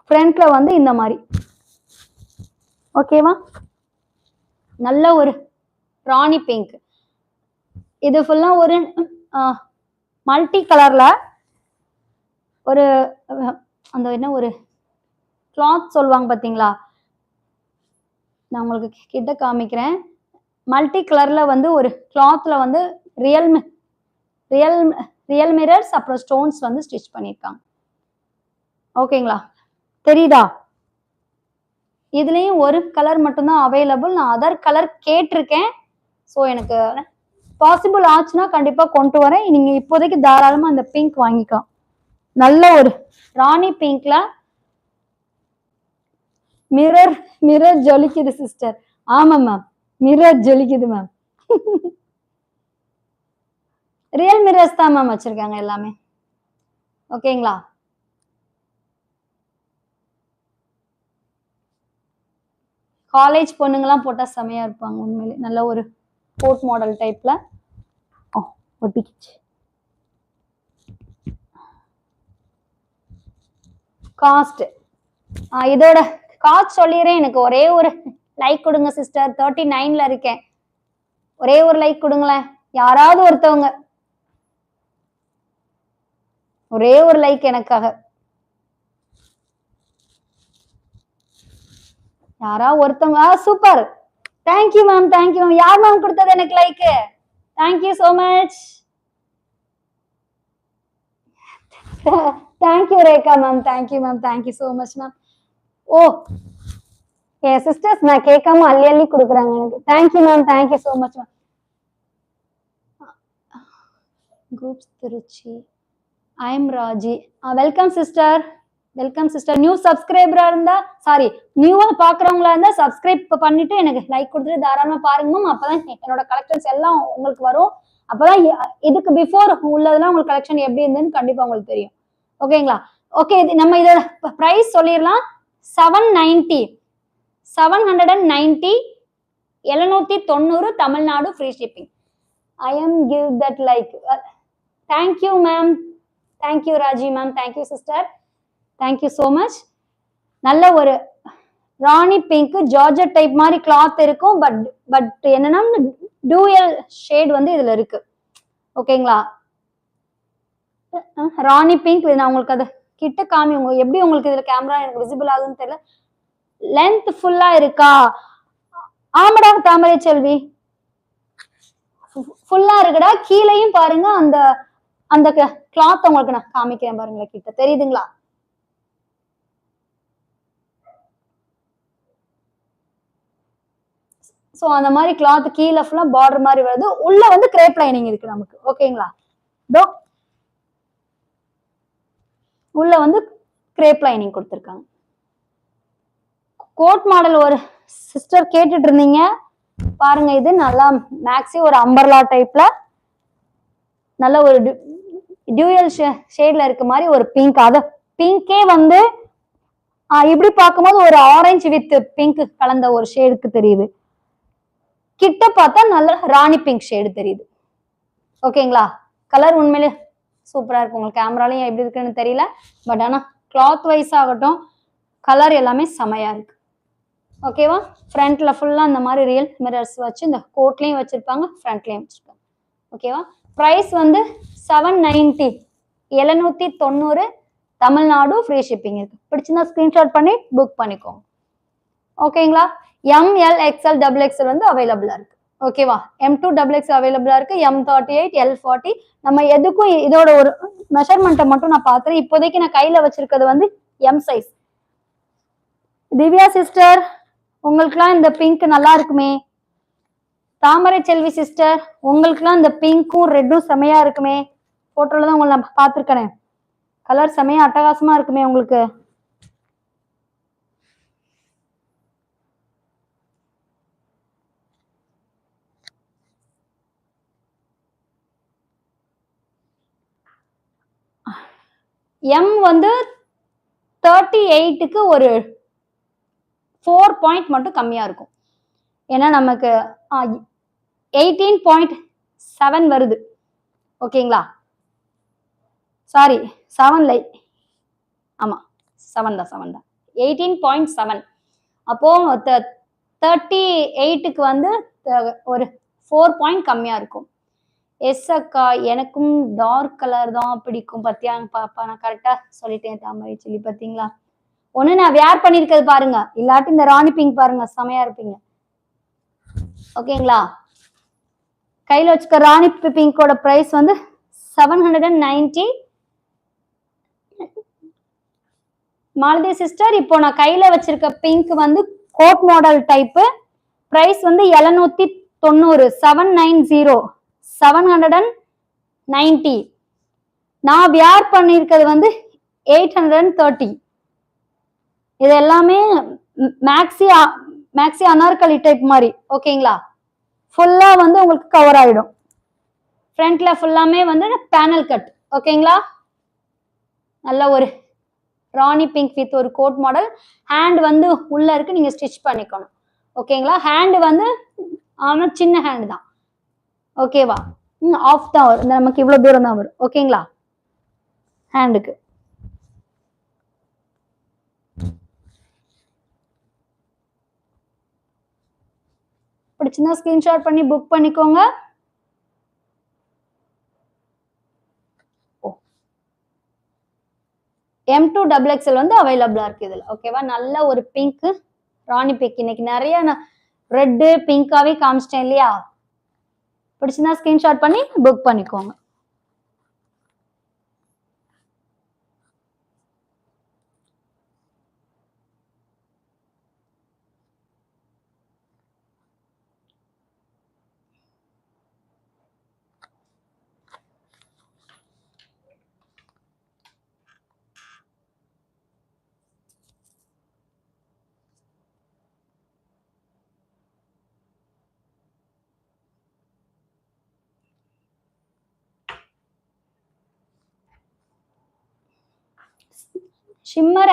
ஃப்ரண்ட்ல வந்து இந்த மாதிரி. ஓகேவா? நல்ல ஒரு ராணி பிங்க். இது ஃபுல்லா ஒரு மல்டி கலர்ல ஒரு அந்த என்ன ஒரு கிளாத் சொல்லுவாங்க பாத்தீங்களா? நான் உங்களுக்கு கிட்ட காமிக்கிறேன். மல்டி கலர்ல வந்து ஒரு கிளாத்ல வந்து ரியல் ரியல் ரியல் மிரர்ஸ் அப்புறம் ஸ்டோன்ஸ் வந்து ஸ்டிச் பண்ணிருக்காங்க. ஓகேங்களா? தெரியுதா? இதுலயும் ஒரு கலர் மட்டும்தான் அவைலபிள். நான் அதர் கலர் கேட்டிருக்கேன். ஸோ எனக்கு பாசிபிள் ஆச்சுன்னா கண்டிப்பா கொண்டு வரேன். நீங்க இப்போதைக்கு தாராளமா அந்த பிங்க் வாங்கிக்கலாம். நல்ல ஒரு ராணி பிங்க்ல மிரர் மிரர் ஜொலிக்குது சிஸ்டர். ஆமா மேம், மிரர் ஜொலிக்குது மேம். ரியல் மிரர்ஸ் தான் மேம் வச்சிருக்காங்க எல்லாமே. ஓகேங்களா? காலேஜ் பொண்ணுங்கலாம் போட்டா செமையா இருப்பாங்க உண்மையிலே. நல்ல ஒரு கோட் மாடல் டைப்ல. ஒட்டிக்கிச்சு. காஸ்ட் இதோட காஸ்ட் சொல்லிடுறேன். எனக்கு ஒரே ஒரு லைக் கொடுங்க சிஸ்டர். 39ல இருக்கேன். ஒரே ஒரு லைக் கொடுங்களேன் யாராவது ஒருத்தவங்க. ஒரே ஒரு லைக் எனக்காக. யாராவது ஒருத்தவங்க. Super, thank you ma'am, thank you ma'am. யார் மேம் கொடுத்தது எனக்கு like? Thank you so much. Thank you Rekha ma'am, thank you ma'am, thank you so much ma'am. Oh, என் சிஸ்டர்ஸ் நான் கேட்காம அள்ளி அள்ளி கொடுக்குறாங்க எனக்கு. Thank you ma'am, thank you so much ma'am. Groups Trichy. I am Raji. Welcome sister, welcome sister. New சப்ஸ்கிரைபரா இருந்தா, சாரி நியூவா பாக்குறவங்களா இருந்தா சப்ஸ்கிரைப் பண்ணிட்டு எனக்கு லைக் கொடுத்துட்டு தாராளமா பாருங்க மேம். அப்பதான் என்னோட கலெக்ஷன்ஸ் எல்லாம் உங்களுக்கு வரும். அப்பதான் இதுக்கு பிஃபோர் உள்ளதெல்லாம் உங்களுக்கு கலெக்ஷன் எப்படி இருந்ததுன்னு கண்டிப்பா உங்களுக்கு தெரியும். ஓகேங்களா? ஓகே, நம்ம இதோட பிரைஸ் சொல்லிடலாம். 790 790 790 Tamil Nadu free shipping. I am give that like. Thank you ma'am, thank you Raji ma'am, thank you sister, thank you so much. நல்ல ஒரு ராணி பிங்க் ஜார்ஜெட் டைப் மாதிரி கிளாத் இருக்கும். பட் என்னன்னா டூயல் ஷேட் வந்து இதுல இருக்கு. ஓகேங்களா? ராணி பிங்க். நான் உங்களுக்கு அதை கிட்ட காமி எப்படி உங்களுக்கு இதுல கேமரா எனக்கு விசிபிள் ஆகுதுன்னு தெரியல. லென்த் ஃபுல்லா இருக்கா? ஆமாடா தாமரை செல்வி, ஃபுல்லா இருக்குடா. கீழையும் பாருங்க. அந்த அந்த கிளாத் உங்களுக்கு நான் காமிக்கிறேன் பாருங்களேன். கிட்ட தெரியுதுங்களா? சோ அந்த மாதிரி கிளாத் கீழே ஃபுல்லா பார்டர் மாதிரி வருது. உள்ள வந்து கிரேப் லைனிங் இருக்கு நமக்கு. ஓகேங்களா? உள்ள வந்து கிரேப் லைனிங் கொடுத்திருக்காங்க. கோட் மாடல் ஒரு சிஸ்டர் கேட்டுட்டு இருந்தீங்க பாருங்க. இது நல்லா மேக்ஸி ஒரு அம்பர்லா டைப்ல நல்ல ஒரு டியூயல் ஷேட்ல இருக்க மாதிரி ஒரு பிங்க். அத பிங்கே வந்து இப்படி பார்க்கும்போது ஒரு ஆரஞ்சு வித் பிங்க் கலந்த ஒரு ஷேடுக்கு தெரியுது. கிட்ட பார்த்தா நல்ல ராணி பிங்க் ஷேடு தெரியுது. ஓகேங்களா? கலர் உண்மையிலே சூப்பரா இருக்கு. உங்களுக்கு கேமராலையும் எப்படி இருக்குன்னு தெரியல. பட் ஆனா கிளாத் வைஸ் ஆகட்டும் கலர் எல்லாமே செமையா இருக்கு. ஓகேவா? ஃப்ரண்ட்ல ஃபுல்லா இந்த மாதிரி ரியல் மிரர்ஸ் வச்சு இந்த கோட்லயும் வச்சிருப்பாங்க, ஃப்ரண்ட்லயும் வச்சிருப்பாங்க. ஓகேவா? பிரைஸ் வந்து 790 790 தமிழ்நாடு ஃப்ரீ ஷிப்பிங் இருக்கு. பிடிச்சிருந்தா ஸ்கிரீன்ஷாட் பண்ணி புக் பண்ணிக்கோங்க. ஓகேங்களா? ML XL XXL வந்து அவைலபிளா இருக்கு. ஓகேவா? M2 XX அவைலபிளா இருக்கு. M38 L40. நம்ம எதுக்கும் இதோட ஒரு மெஷர்மெண்ட்டை மட்டும் நான் பாத்துறேன். இப்போதைக்கு நான் கையில வச்சிருக்கிறது வந்து M சைஸ். திவ்யா சிஸ்டர், உங்களுக்குலாம் இந்த பிங்க் நல்லா இருக்குமே. தாமரை செல்வி சிஸ்டர், உங்களுக்குலாம் இந்த பிங்க்கும் ரெட்டும் செமையா இருக்குமே. போட்டோல தான் உங்களை நான் பார்த்துருக்கேன். கலர் செமையா அட்டகாசமா இருக்குமே உங்களுக்கு. எம் வந்து 38க்கு ஒரு 4 பாயிண்ட் மட்டும் கம்மியா இருக்கும். ஏன்னா நமக்கு 18.7 வருது. ஓகேங்களா? சாரி 7 ஆமா 7 தான் 18.7. அப்போ 38க்கு வந்து ஒரு 4 பாயிண்ட் கம்மியா இருக்கும். எஸ் அக்கா, எனக்கும் டார்க் கலர் தான் பிடிக்கும். பத்தியா பாப்பா, நான் கரெக்டா சொல்லிட்டேன் தாமரை சொல்லி. பாத்தீங்களா? ஒண்ணு நான் வேர் பண்ணிருக்கிறது பாருங்க, இல்லாட்டி இந்த ராணி பிங்க் பாருங்க, செமையா இருப்பீங்க. ஓகேங்களா? கையில வச்சுக்க ராணி பிங்கோட பிரைஸ் வந்து 790. மாலதி சிஸ்டர், இப்போ நான் கையில வச்சிருக்க பிங்க் வந்து கோட் மாடல் டைப். பிரைஸ் வந்து 790. 790 790. நான் வியர் பண்ணிருக்கிறது வந்து 830. இது எல்லாமே மேக்ஸி அனார்கலி டைப் மாதிரி. ஓகேங்களா? ஃபுல்லா வந்து உங்களுக்கு கவர் ஆயிடும். ஃப்ரண்ட்ல ஃபுல்லாமே வந்து பேனல் கட். ஓகேங்களா? நல்ல ஒரு ராணி பிங்க் வித் ஒரு கோட் மாடல். ஹேண்ட் வந்து உள்ள இருக்கு, நீங்க ஸ்டிச் பண்ணிக்கணும். ஓகேங்களா? ஹேண்ட் வந்து ஆனா சின்ன ஹேண்ட் தான். ஓகேவா? ஆஃப் தான் வரும், நமக்கு இவ்வளவு தூரம் தான் வரும். ஓகேங்களா? ஹேண்டுக்கு பிடிச்சிருந்தா ஸ்கிரீன்ஷாட் பண்ணி புக் பண்ணிக்கோங்க. M2XXL வந்து அவைலபிளா இருக்கு இதுல. ஓகேவா? நல்ல ஒரு பிங்க் ராணி பிங்க். இன்னைக்கு நிறைய நான் ரெட்டு பிங்காவே காமிச்சிட்டேன் இல்லையா? பிடிச்சிருந்தா ஸ்கிரீன்ஷாட் பண்ணி புக் பண்ணிக்கோங்க. ஷிம்மர்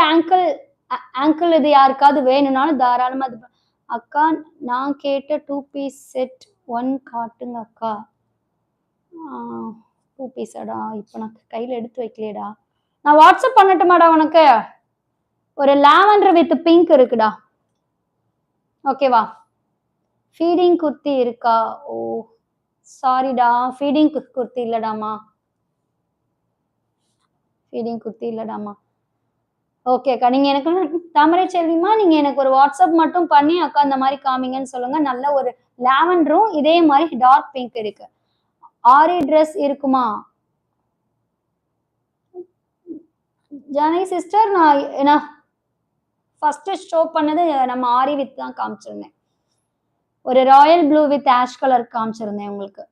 ஆங்கிள் இது யாருக்காவது வேணும்னாலும் தாராளமா இது அக்கா, நான் கேட்ட 2 பீஸ் செட் 1 காட்டுங்க அக்கா. 2 பீஸாடா? இப்போ நான் கையில எடுத்து வைக்கலையடா. நான் வாட்ஸ்அப் பண்ணட்டுமாடா உனக்கு? ஒரு லாவெண்டர் வித் பிங்க் இருக்குடா. ஓகேவா? ஃபீடிங் குர்த்தி இருக்கா? ஓ சாரிடா, ஃபீடிங் குர்த்தி இல்லடாமா. ஃபீடிங் குர்த்தி இல்லடாமா. ஓகே அக்கா, நீங்க எனக்கு தாமரை செல்விமா, நீங்க எனக்கு ஒரு வாட்ஸ்அப் மட்டும் பண்ணி அக்கா இந்த மாதிரி காமிங்கன்னு சொல்லுங்க. நல்ல ஒரு லாவெண்டரும் இதே மாதிரி டார்க் பிங்க் இருக்கு. ஆரி ட்ரெஸ் இருக்குமா? ஜானகி சிஸ்டர், நான் ஃபர்ஸ்ட் ஷோ பண்ணது நம்ம ஆரி வித் தான் காமிச்சிருந்தேன். ஒரு royal blue with ash colour காமிச்சிருந்தேன் உங்களுக்கு.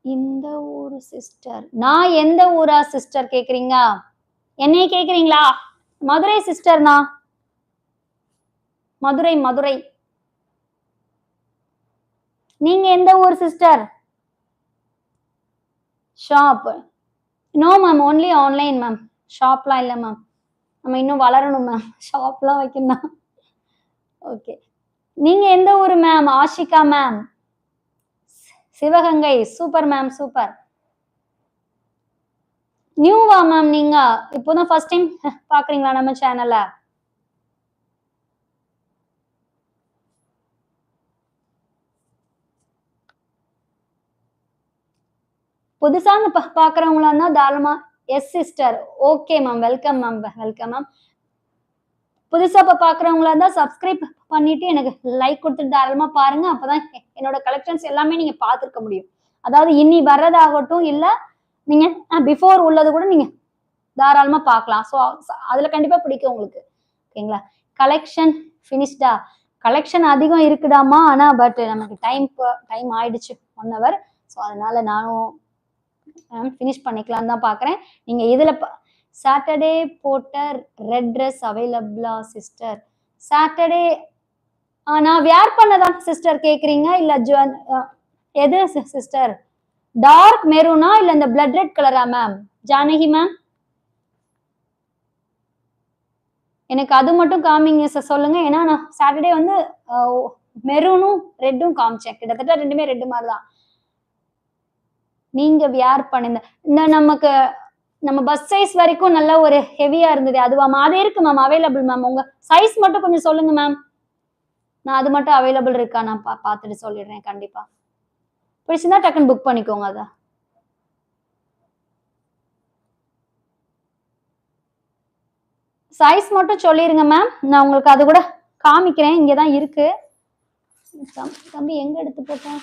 இந்த ஊரு சிஸ்டர், நான் எந்த ஊரா சிஸ்டர் கேக்குறீங்க? என்னைய கேக்குறீங்களா? மதுரை சிஸ்டர்னா, மதுரை மதுரை. நீங்க எந்த ஊர் sister? Shop? No ma'am, only online ma'am. ஷாப்லாம் இல்லை மேம். நம்ம இன்னும் வளரணும் மேம், ஷாப்லாம் வைக்கணும். ஓகே, நீங்க எந்த ஊர் ma'am? Ashika ma'am, Sivaganga. Super ma'am, super. நியூவா மேம்? நீங்க இப்போதான் ஃபர்ஸ்ட் டைம் பாக்குறீங்களா நம்ம சேனல்ல? புதுசா பாக்குறவங்களா இருந்தா தாராளமா. Yes sister. Okay ma'am, welcome ma'am, welcome ma'am. புதுசா பாக்குறவங்களா இருந்தா சப்ஸ்கிரைப் பண்ணிட்டு எனக்கு லைக் கொடுத்துட்டு தாராளமா பாருங்க. அப்பதான் என்னோட கலெக்ஷன்ஸ் எல்லாமே நீங்க பாத்துருக்க முடியும். அதாவது இனி வர்றதாகட்டும், இல்ல நீங்க பிஃபோர் உள்ளது கூட நீங்க தாராளமா பார்க்கலாம். ஸோ அதுல கண்டிப்பா பிடிக்கும் உங்களுக்கு. ஓகேங்களா? கலெக்ஷன் ஃபினிஷ்டா? கலெக்ஷன் அதிகம் இருக்குடாமா, ஆனா பட் நமக்கு டைம் ஆயிடுச்சு 1 hour. ஸோ அதனால நானும் ஃபினிஷ் பண்ணிக்கலாம் தான் பாக்குறேன். நீங்க இதுல சாட்டர்டே போட்ட ரெட் ட்ரெஸ் அவைலபிளா சிஸ்டர்? சாட்டர்டே நான் வேர் பண்ணதான் சிஸ்டர் கேக்குறீங்க, இல்ல எது சிஸ்டர்? டார்க் மெரூனா இல்ல இந்த பிளட் ரெட் கலரா மேம்? ஜானகி மேம் எனக்கு அது மட்டும் காமிங்க சார் சொல்லுங்க. ஏன்னா நான் சாட்டர்டே வந்து மெரூனும் ரெட்டும் காமிச்சேன். கிட்டத்தட்ட ரெண்டுமே ரெட் மாதிரி தான். நீங்க வியர் பண்ணிருந்த இந்த நமக்கு நம்ம பஸ் சைஸ் வரைக்கும் நல்ல ஒரு ஹெவியா இருந்தது அதுவா மேம்? அது இருக்கு மேம், அவைலபிள் மேம். உங்க சைஸ் மட்டும் கொஞ்சம் சொல்லுங்க மேம். நான் அது மட்டும் அவைலபிள் இருக்கா நான் பார்த்துட்டு சொல்லிடுறேன் கண்டிப்பா. பிடிச்சிருந்தா டக்குன்னு புக் பண்ணிக்கோங்க அத. சைஸ் மட்டும் சொல்லிருங்க மேம். நான் உங்களுக்கு அது கூட காமிக்கிறேன். இங்கதான் இருக்கு. தம்பி எங்க எடுத்து போட்டேன்?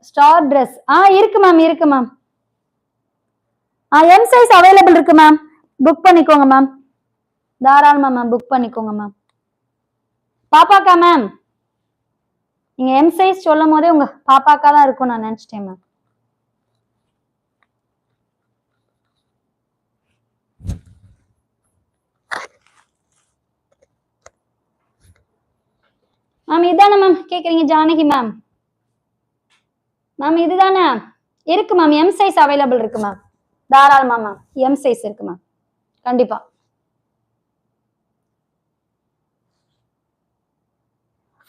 ஸ்டார் Dress இருக்கு மேம், இருக்கு மேம். எம் சைஸ் அவைலபிள் இருக்கு மேம். புக் பண்ணிக்கோங்க மேம். தாராளமா மேம், புக் பண்ணிக்கோங்க மேம். பாப்பாக்கா மேம்? நீங்க எம் சைஸ் சொல்லும் போதே உங்க பாப்பாக்கா தான் இருக்கும் நான் நினைச்சிட்டேன் மேம். மேம் இதானே மேம் கேக்குறீங்க ஜானகி மேம்? மேம் இதுதானே இருக்கு மேம். எம் சைஸ் அவைலபிள் இருக்கு மேம். தாராளமா மேம், எம் சைஸ் இருக்கு மேம். கண்டிப்பா.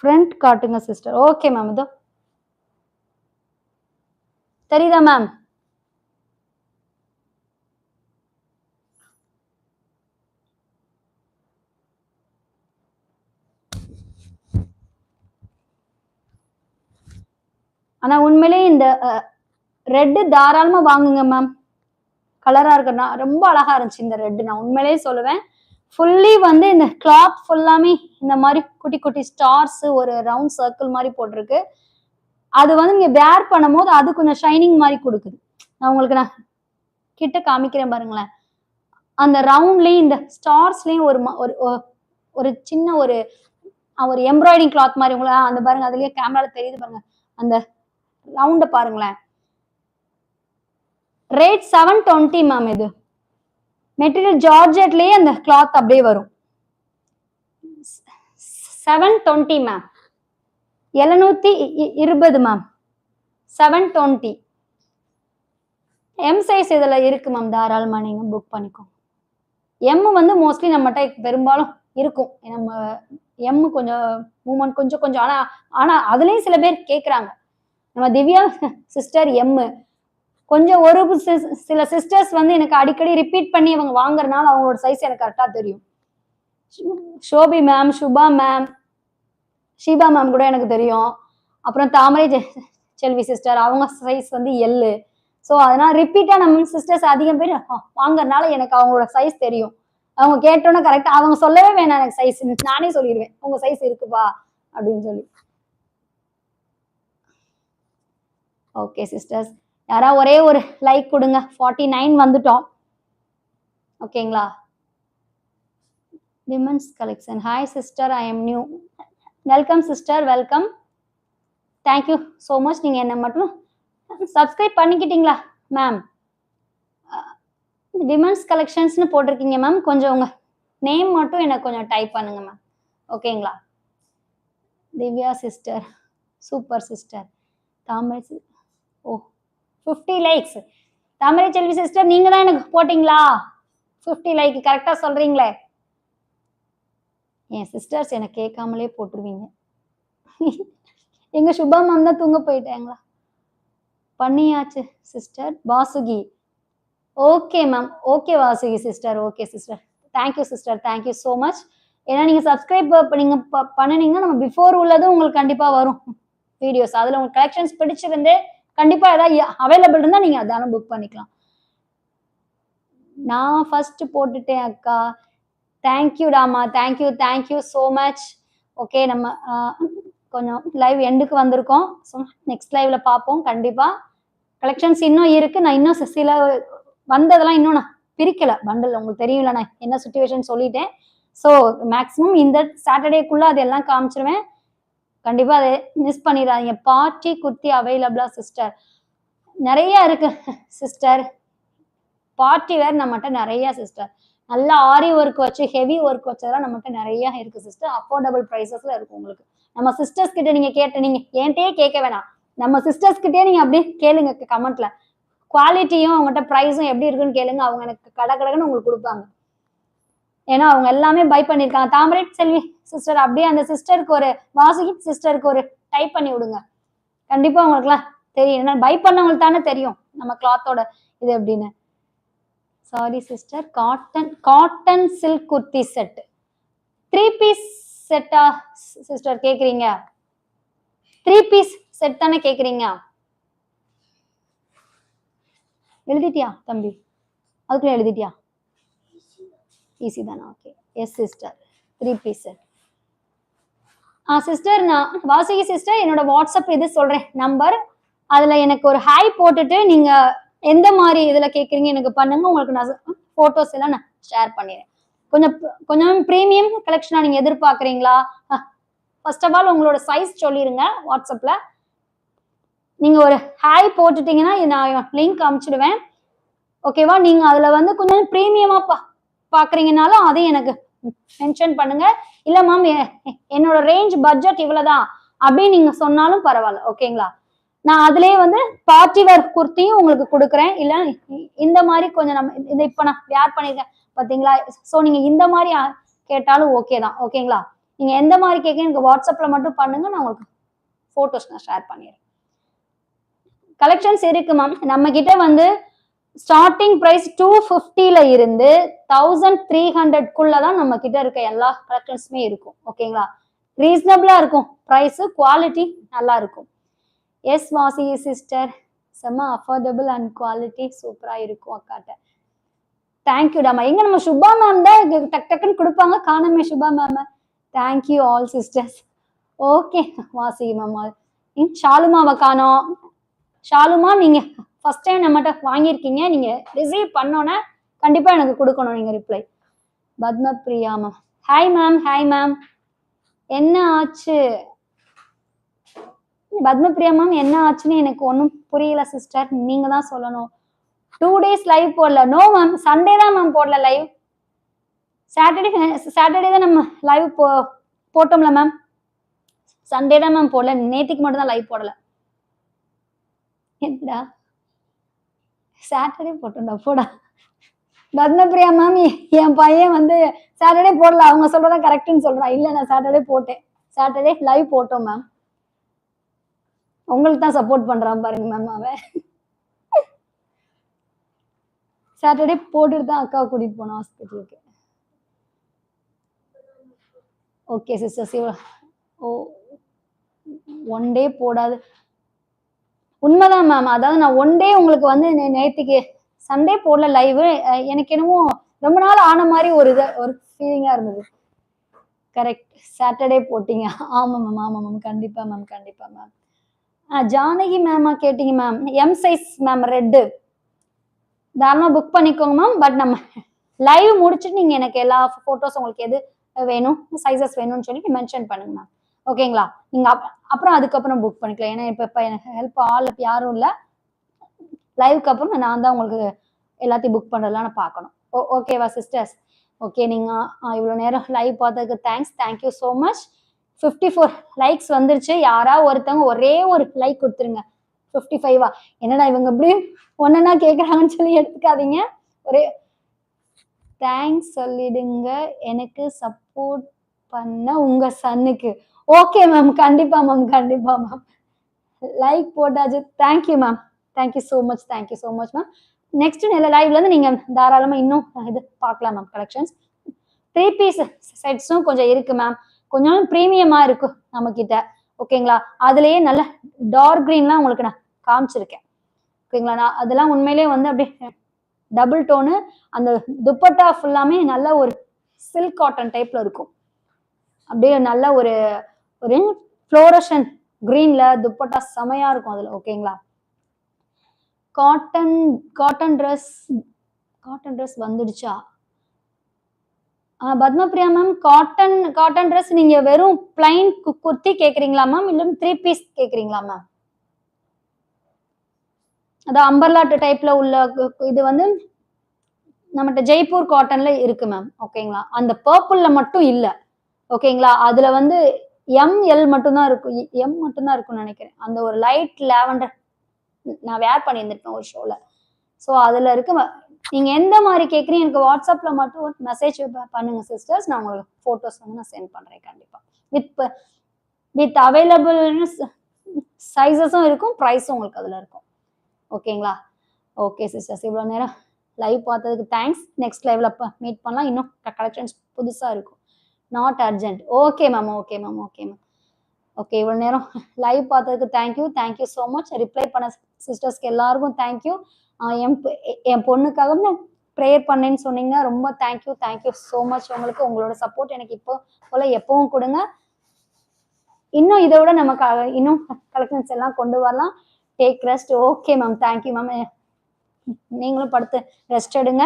ஃப்ரண்ட் காட்டுங்க சிஸ்டர். Okay ma'am. இதோ தெரியுதா மேம்? ஆனா உண்மையிலேயே இந்த ரெட் தாராளமா வாங்குங்க மேம். கலரா இருக்குன்னா ரொம்ப அழகா இருந்துச்சு இந்த ரெட். நான் உண்மையிலேயே சொல்லுவேன். ஃபுல்லி வந்து இந்த கிளாத் ஃபுல்லாமே இந்த மாதிரி குட்டி குட்டி ஸ்டார்ஸ் ஒரு ரவுண்ட் சர்க்கிள் மாதிரி போட்டிருக்கு. அது வந்து நீங்க வேர் பண்ணும் போது அது கொஞ்சம் ஷைனிங் மாதிரி கொடுக்குது. நான் உங்களுக்கு நான் கிட்ட காமிக்கிறேன் பாருங்களேன். அந்த ரவுண்ட்லயும் இந்த ஸ்டார்ஸ்லயும் ஒரு சின்ன ஒரு எம்ப்ராய்டிங் கிளாத் மாதிரி உங்களை அந்த பாருங்க, அதுலயே கேமரால தெரியுது பாருங்க. அந்த ரவுண்ட பாருங்களேன். Rate 720 ma'am. இது மெட்டீரியல் ஜார்ஜெட்லயே அந்த கிளாத் அப்படியே வரும். 720 மேம். 720 மேம். 720. எம் சைஸ் இதுல இருக்கு மேம். தாராளமா நீங்க புக் பண்ணிக்கோ. எம் வந்து மோஸ்ட்லி நம்மகிட்ட பெரும்பாலும் இருக்கும். நம்ம எம் கொஞ்சம் மூமெண்ட் கொஞ்சம் கொஞ்சம் ஆனா அதுலயும் சில பேர் கேக்குறாங்க. நம்ம திவ்யா சிஸ்டர் எம் கொஞ்சம் ஒரு சில சிஸ்டர்ஸ் வந்து எனக்கு அடிக்கடி ரிப்பீட் பண்ணி அவங்க வாங்குறதுனால அவங்களோட சைஸ் எனக்கு கரெக்டா தெரியும். Shobi ma'am, Subha ma'am, Sheeba ma'am கூட எனக்கு தெரியும். அப்புறம் தாமரை செல்வி சிஸ்டர் அவங்க சைஸ் வந்து எல்லு. ஸோ அதனால ரிப்பீட்டா நம்ம சிஸ்டர்ஸ் அதிகம் பேர் வாங்குறதுனால எனக்கு அவங்களோட சைஸ் தெரியும். அவங்க கேட்டோன்னே கரெக்டா அவங்க சொல்லவே வேணாம் எனக்கு சைஸ், நானே சொல்லிடுவேன் உங்க சைஸ் இருக்குப்பா அப்படின்னு சொல்லி. ஓகே சிஸ்டர்ஸ், யாரா ஒரே ஒரு லைக் கொடுங்க. 49 வந்துட்டோம். ஓகேங்களா? Women's collection. Hi sister, I am new. Welcome sister, welcome. Thank you so much. நீங்க என்ன மட்டும் சப்ஸ்கிரைப் பண்ணிக்கிட்டீங்களா மேம்? விமன்ஸ் கலெக்ஷன்ஸ்னு போட்டிருக்கீங்க மேம். கொஞ்சம் உங்க நேம் மட்டும் எனக்கு கொஞ்சம் டைப் பண்ணுங்க மேம். ஓகேங்களா? Divya sister, super sister. Thamarai, oh 50 likes. Thamarai Selvi sister நீங்க தான் எனக்கு போட்டீங்களா 50 லைக்? கரெக்டா சொல்றீங்களே. என் சிஸ்டர்ஸ் எனக்கு கேட்காமலே போட்டுருவீங்க. எங்க சுபா மேம் தான் தூங்க போயிட்டாங்களா? பண்ணியாச்சு sister. Vasuki, okay ma'am. Okay Vasuki sister, okay sister. Thank you sister, thank you so much. ஏன்னா நீங்க சப்ஸ்கிரைப் நீங்க பண்ணினீங்கன்னா நம்ம பிஃபோர் உள்ளதும் உங்களுக்கு கண்டிப்பா வரும் வீடியோஸ். அதுல உங்களுக்கு கலெக்ஷன்ஸ் பிடிச்சிருந்து கண்டிப்பா ஏதாவது அவைலபிள் இருந்தா நீங்க அதான புக் பண்ணிக்கலாம். நான் ஃபர்ஸ்ட் போட்டுட்டேன் அக்கா. தேங்க்யூ டாமா, thank you thank you so much. Okay, நம்ம கொஞ்சம் லைவ் எண்டுக்கு வந்திருக்கோம். ஸோ நெக்ஸ்ட் லைவ்ல பார்ப்போம் கண்டிப்பா. கலெக்ஷன்ஸ் இன்னும் இருக்கு. நான் இன்னும் சில வந்ததெல்லாம் இன்னும் நான் பிரிக்கல பண்டல். உங்களுக்கு தெரியல நான் என்ன சுச்சுவேஷன் சொல்லிட்டேன். ஸோ மேக்ஸிமம் இந்த சாட்டர்டேக்குள்ள அதெல்லாம் காமிச்சிருவேன். கண்டிப்பா அதை மிஸ் பண்ணிடாதீங்க. பார்ட்டி குர்த்தி அவைலபிளா சிஸ்டர்? நிறைய இருக்கு சிஸ்டர். பார்ட்டி வேர் நம்மகிட்ட நிறைய சிஸ்டர், நல்லா ஆரி ஒர்க் வச்சு ஹெவி ஒர்க் வச்சதெல்லாம் நம்மகிட்ட நிறைய இருக்கு சிஸ்டர். அஃபோர்டபுள் ப்ரைஸஸ்ல இருக்கு உங்களுக்கு. நம்ம சிஸ்டர்ஸ் கிட்ட நீங்க நீங்க என்கிட்டயே கேட்க வேணாம், நம்ம சிஸ்டர்ஸ் கிட்டே நீங்க அப்படியே கேளுங்க கமெண்ட்ல. குவாலிட்டியும் அவங்ககிட்ட ப்ரைஸும் எப்படி இருக்குன்னு கேளுங்க, அவங்க எனக்கு கடகடன்னு உங்களுக்கு கொடுப்பாங்க. ஏன்னா அவங்க எல்லாமே பை பண்ணிருக்காங்க. தாமரை செல்வி சிஸ்டர் அப்படியே அந்த சிஸ்டருக்கு ஒரு வாசுகி சிஸ்டருக்கு ஒரு டைப் பண்ணி விடுங்க, கண்டிப்பா உங்களுக்குலாம் தெரியும். ஏன்னா பை பண்ணவங்களுக்கு தானே தெரியும் நம்ம கிளாத்தோட இது எப்படின்னு. Sorry sister, cotton silk kurti set 3 piece செட்டா சிஸ்டர் கேக்குறீங்க? 3 பீஸ் செட் தானே கேக்குறீங்க? எழுதிட்டியா தம்பி? அதுக்குள்ள எழுதிட்டியா? ஈஸி தானா? Okay. Yes sister, 3 piece set. Sister நான் வாசுகி சிஸ்டர் என்னோட வாட்ஸ்அப் இது சொல்றேன் நம்பர், அதுல எனக்கு ஒரு ஹாய் போட்டுட்டு நீங்க எந்த மாதிரி இதுல கேக்குறீங்க எனக்கு பண்ணுங்க, உங்களுக்கு நான் போட்டோஸ் எல்லாம் நான் ஷேர் பண்ணிடுறேன். கொஞ்சம் பிரீமியம் கலெக்ஷனா நீங்க எதிர்பார்க்குறீங்களா? ஃபர்ஸ்ட் ஆஃப் ஆல் உங்களோட சைஸ் சொல்லிருங்க வாட்ஸ்அப்ல. நீங்க ஒரு ஹாய் போட்டுட்டீங்கன்னா நான் லிங்க் அனுப்பிச்சிடுவேன், ஓகேவா? நீங்க அதுல வந்து கொஞ்சம் பிரீமியமா பாக்குறீங்கனாலும் அதையும் எனக்கு மென்ஷன் பண்ணுங்க. இல்ல மேம் என்னோட ரேஞ்ச் பட்ஜெட் இவ்வளவுதான் அப்படின்னு நீங்க சொன்னாலும் பரவாயில்ல, ஓகேங்களா? நான் அதுலயே வந்து பார்ட்டி வேர் குர்த்தியும் உங்களுக்கு கொடுக்குறேன். இல்ல இந்த மாதிரி கொஞ்சம் நம்ம இப்ப நான் வேர் பண்ணிருக்கேன் பாத்தீங்களா, சோ நீங்க இந்த மாதிரி கேட்டாலும் ஓகே தான், ஓகேங்களா? நீங்க எந்த மாதிரி கேட்க எனக்கு வாட்ஸ்அப்ல மட்டும் பண்ணுங்க, நான் உங்களுக்கு போட்டோஸ் நான் ஷேர் பண்ணிடுறேன். கலெக்ஷன்ஸ் இருக்கு மேம் நம்ம கிட்ட வந்து ஸ்டார்டிங் பிரைஸ் 250ல இருந்து 1300 நம்ம கிட்ட இருக்க எல்லா கலெக்ஷன்ஸுமே இருக்கும், ஓகேங்களா? ரீசனபிளா இருக்கும் பிரைஸ், குவாலிட்டி நல்லா இருக்கும். எஸ் வாசுகி சிஸ்டர், செம்ம அஃபோர்டபுள் அண்ட் குவாலிட்டி சூப்பரா இருக்கும் அக்காட்ட. தேங்க்யூடாமா. எங்க நம்ம சுபா மேம் தான் டக் டக்குன்னு கொடுப்பாங்க, காணமே Subha ma'am. Thank you all sisters. Okay Vasuki ma'am. ஷாலுமாவை காணோம். ஷாலுமா நீங்க ஃபர்ஸ்ட் டைம் நம்மகிட்ட வாங்கியிருக்கீங்க, நீங்க ரிசீவ் பண்ணோன்னே கண்டிப்பா எனக்கு கொடுக்கணும் நீங்க reply. Padmapriya ma'am, hi ma'am. Hi ma'am, என்ன ஆச்சு பத்மபிரியா மேம்? என்ன ஆச்சுன்னு எனக்கு ஒன்றும் புரியல சிஸ்டர், நீங்க தான் சொல்லணும். 2 days லைவ் போடல. நோ மேம், சண்டே தான் மேம் போடல லைவ். சாட்டர்டே தான் நம்ம லைவ் போட்டோம்ல மேம், சண்டே தான் மேம் போடல. நேத்திக்கு மட்டும் தான் லைவ் போடல. என்னடா சாட்டர்டே போட்டோம்டா போடா. பத்மபிரியா மேம், என் பையன் வந்து சாட்டர்டே போடல, அவங்க சொல்றதா கரெக்ட்னு சொல்றான். இல்ல நான் சாட்டர்டே போட்டேன், சாட்டர்டே லைவ் போட்டோம் மேம். உங்களுக்கு தான் சப்போர்ட் பண்றான் பாருங்க மேம் அவன். சாட்டர்டே போட்டுட்டு தான் அக்காவை கூட்டிட்டு போனோம் ஹாஸ்பிட்டலுக்கு. Okay sister. ஓ 1 day போடாது, உண்மைதான் மேம். அதாவது நான் 1 day உங்களுக்கு வந்து நேற்றுக்கு சண்டே போடல லைவ், எனக்கு என்னமோ ரொம்ப நாள் ஆன மாதிரி ஒரு ஃபீலிங்கா இருந்தது. கரெக்ட், சாட்டர்டே போட்டீங்க. ஆமா மேம், ஆமா மேம், கண்டிப்பா மேம், கண்டிப்பா மேம். ஜானகி மேமா கேட்டீங்க ma'am, M size ma'am, red தாராளமா புக் பண்ணிக்கோங்க மேம். பட் நம்ம லைவ் முடிச்சுட்டு நீங்க எனக்கு எல்லா போட்டோஸ் உங்களுக்கு எது வேணும், சைசஸ் வேணும்னு சொல்லி மென்ஷன் பண்ணுங்க மேம், ஓகேங்களா? நீங்க அப்புறம் அதுக்கப்புறம் புக் பண்ணிக்கலாம். ஏன்னா இப்ப எனக்கு ஹெல்ப் ஆள் யாரும் இல்ல, லைவுக்கு அப்புறம் நான் தான் உங்களுக்கு எல்லாத்தையும் புக் பண்றதெல்லாம் நான் பார்க்கணும். ஓகேவா சிஸ்டர்ஸ்? ஓகே, நீங்க இவ்வளவு நேரம் லைவ் பார்த்ததுக்கு thanks, thank you so much. 54 likes வந்துருச்சு. யாரா ஒருத்தவங்க ஒரே ஒரு லைக் கொடுத்துருங்க. 55வா? என்னடா இவங்க இப்படி ஒன்னா கேக்குறாங்கன்னு சொல்லி எடுத்துக்காதீங்க. ஒரே தேங்க்ஸ் சொல்லிடுங்க எனக்கு சப்போர்ட் பண்ண உங்க சன்னுக்கு. ஓகே மேம், கண்டிப்பா மேம், கண்டிப்பா மேம். லைக் போட்டாச்சு. Thank you ma'am, thank you so much, thank you so much ma'am. Next நல்ல லைவ்ல இருந்து நீங்க தாராளமா இன்னும் இது பார்க்கலாம் மேம். கலெக்ஷன்ஸ் 3 பீஸ் செட்ஸும் கொஞ்சம் இருக்கு மேம், கொஞ்சம் பிரீமியமா இருக்கு நம்ம கிட்ட, ஓகேங்களா? அதுலயே நல்ல டார்க் கிரீன்லாம் உங்களுக்கு நான் காமிச்சிருக்கேன், ஓகேங்களா? நான் அதெல்லாம் உண்மையிலேயே வந்து அப்படியே டபுள் டோனு, அந்த துப்பட்டா ஃபுல்லாமே நல்ல ஒரு சில்க் காட்டன் டைப்ல இருக்கும். அப்படியே நல்ல ஒரு ஒரு ஃப்ளோரசன் கிரீன்ல துப்பட்டா செமையா இருக்கும் அதுல, ஓகேங்களா? காட்டன் ட்ரெஸ் வந்துடுச்சா? பத்மபிரியா மேம், காட்டன் ட்ரெஸ் நீங்க வெறும் பிளைன் குர்த்தி கேக்குறீங்களா மேம், இல்ல 3 பீஸ் கேக்குறீங்களா மேம்? அது அம்பர்லாட் டைப்ல உள்ள இது வந்து நம்மகிட்ட ஜெய்ப்பூர் காட்டன்ல இருக்கு மேம். ஓகேங்களா? அந்த பர்பிள்ல மட்டும் இல்ல. ஓகேங்களா? அதுல வந்து எல் மட்டும் தான் இருக்கும். எம் மட்டும் தான் இருக்கும்னு நெனைக்கிறேன். அந்த ஒரு லைட் லாவெண்டர் நான் வேர் பண்ணியிருந்திருப்பேன் ஒரு ஷோல. ஸோ அதுல இருக்கு. நீங்க எந்த மாரி கேட்குறீங்க எனக்கு WhatsAppல மட்டும் ஒரு மெசேஜ் பண்ணுங்க சிஸ்டர்ஸ். நான் உங்களுக்கு ஃபோட்டோஸ் வந்து நான் சென்ட் பண்றேன் கண்டிப்பா. வித் வித் அவைலபிள் சைஸஸும் இருக்கும். பிரைஸும் உங்களுக்கு அதுல இருக்கும். ஓகேங்களா? Okay sisters. இவ்வளோ நேரம் லைவ் பார்த்ததுக்கு தேங்க்ஸ். நெக்ஸ்ட் லைவ்ல மீட் பண்ணலாம். இன்னும் கலெக்ஷன்ஸ் புதுசா இருக்கும். Not urgent. Okay ma'am. Okay ma'am. Okay ma'am. Okay. இவ்வளோ நேரம் லைவ் பார்த்ததுக்கு thank you. Thank you so much. Reply பண்ண சிஸ்டர்ஸ்க்கு எல்லாருக்கும் தேங்க்யூ. என் பொண்ணுக்காகவும் நான் ப்ரேயர் பண்ணேன்னு சொன்னீங்க. ரொம்ப தேங்க்யூ. தேங்க்யூ ஸோ மச் உங்களுக்கு. உங்களோட சப்போர்ட் எனக்கு இப்போ போல எப்பவும் கொடுங்க. இன்னும் இதை விட நம்ம இன்னும் கலெக்ஷன்ஸ் எல்லாம் கொண்டு வரலாம். Take rest. Okay ma'am. Thank you ma'am. நீங்களும் படுத்து ரெஸ்ட் எடுங்க.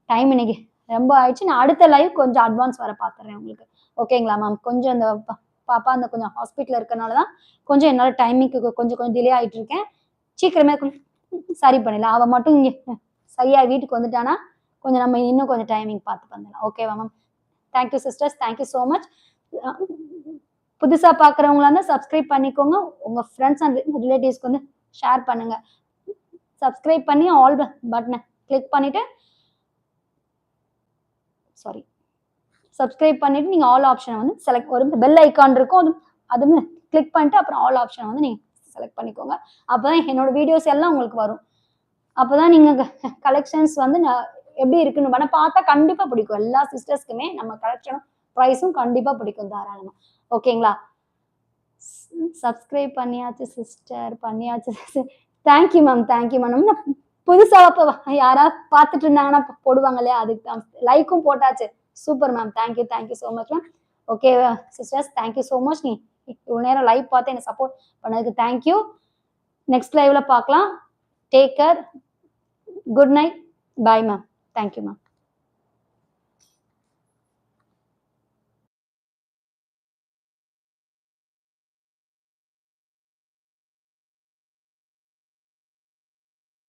டைம் இன்னைக்கு ரொம்ப ஆயிடுச்சு. நான் அடுத்த லைவ் கொஞ்சம் அட்வான்ஸ் வர பார்த்துறேன் உங்களுக்கு. ஓகேங்களா மேம்? கொஞ்சம் இந்த பாப்பா அந்த கொஞ்சம் ஹாஸ்பிட்டல்ல இருக்கனால தான் கொஞ்சம் என்னால டைமிங்க்கு கொஞ்சம் டிலே ஆயிட்டு இருக்கேன். சீக்கிரமே சரி பண்ணிடலாம். அவ மட்டும் இங்க சரியா வீட்டுக்கு வந்துட்டானா கொஞ்சம் நம்ம இன்னும் கொஞ்சம் டைமிங் பார்த்து பண்ணலாம். ஓகேவா ma'am? Thank you sisters. Thank you so much. புதுசா பார்க்குறவங்களா இருந்தா சப்ஸ்கிரைப் பண்ணிக்கோங்க. உங்க ஃப்ரெண்ட்ஸ் அண்ட் ரிலேட்டிவ்ஸ்க்கு வந்து ஷேர் பண்ணுங்க. சப்ஸ்கிரைப் பண்ணி ஆல் பட்டனை கிளிக் பண்ணிட்டு சாரி சப்ஸ்கிரைப் பண்ணிட்டு நீங்க ஆல் ஆப்ஷனை வந்து செலக்ட் ஒரு பெல் ஐக்கான் இருக்கும். அதுவும் கிளிக் பண்ணிட்டு அப்புறம் ஆல் ஆப்ஷனை வந்து நீங்க செலக்ட் பண்ணிக்கோங்க. அப்பதான் என்னோட வீடியோஸ் எல்லாம் உங்களுக்கு வரும். அப்பதான் நீங்க கலெக்ஷன்ஸ் வந்து எப்படி இருக்குன்னு வேணா பார்த்தா கண்டிப்பா பிடிக்கும். எல்லா சிஸ்டர்ஸ்க்குமே நம்ம கலெக்ஷனும் ப்ரைஸும் கண்டிப்பா பிடிக்கும் தாராளமா. ஓகேங்களா? சப்ஸ்கிரைப் பண்ணியாச்சு சிஸ்டர். பண்ணியாச்சு. Thank you ma'am. Thank you ma'am. புதுசா யாராவது பார்த்துட்டு இருந்தாங்கன்னா போடுவாங்க இல்லையா? அதுக்கு தான் லைக்கும் போட்டாச்சு. Super ma'am. Thank you. Thank you so much ma'am. Okay sisters. Thank you so much. நீ இவ்வளோ நேரம் லைவ் பார்த்து எனக்கு சப்போர்ட் பண்ணதுக்கு தேங்க்யூ. நெக்ஸ்ட் லைவ்ல பார்க்கலாம். Take care. Good night. Bye ma'am. Thank you ma'am.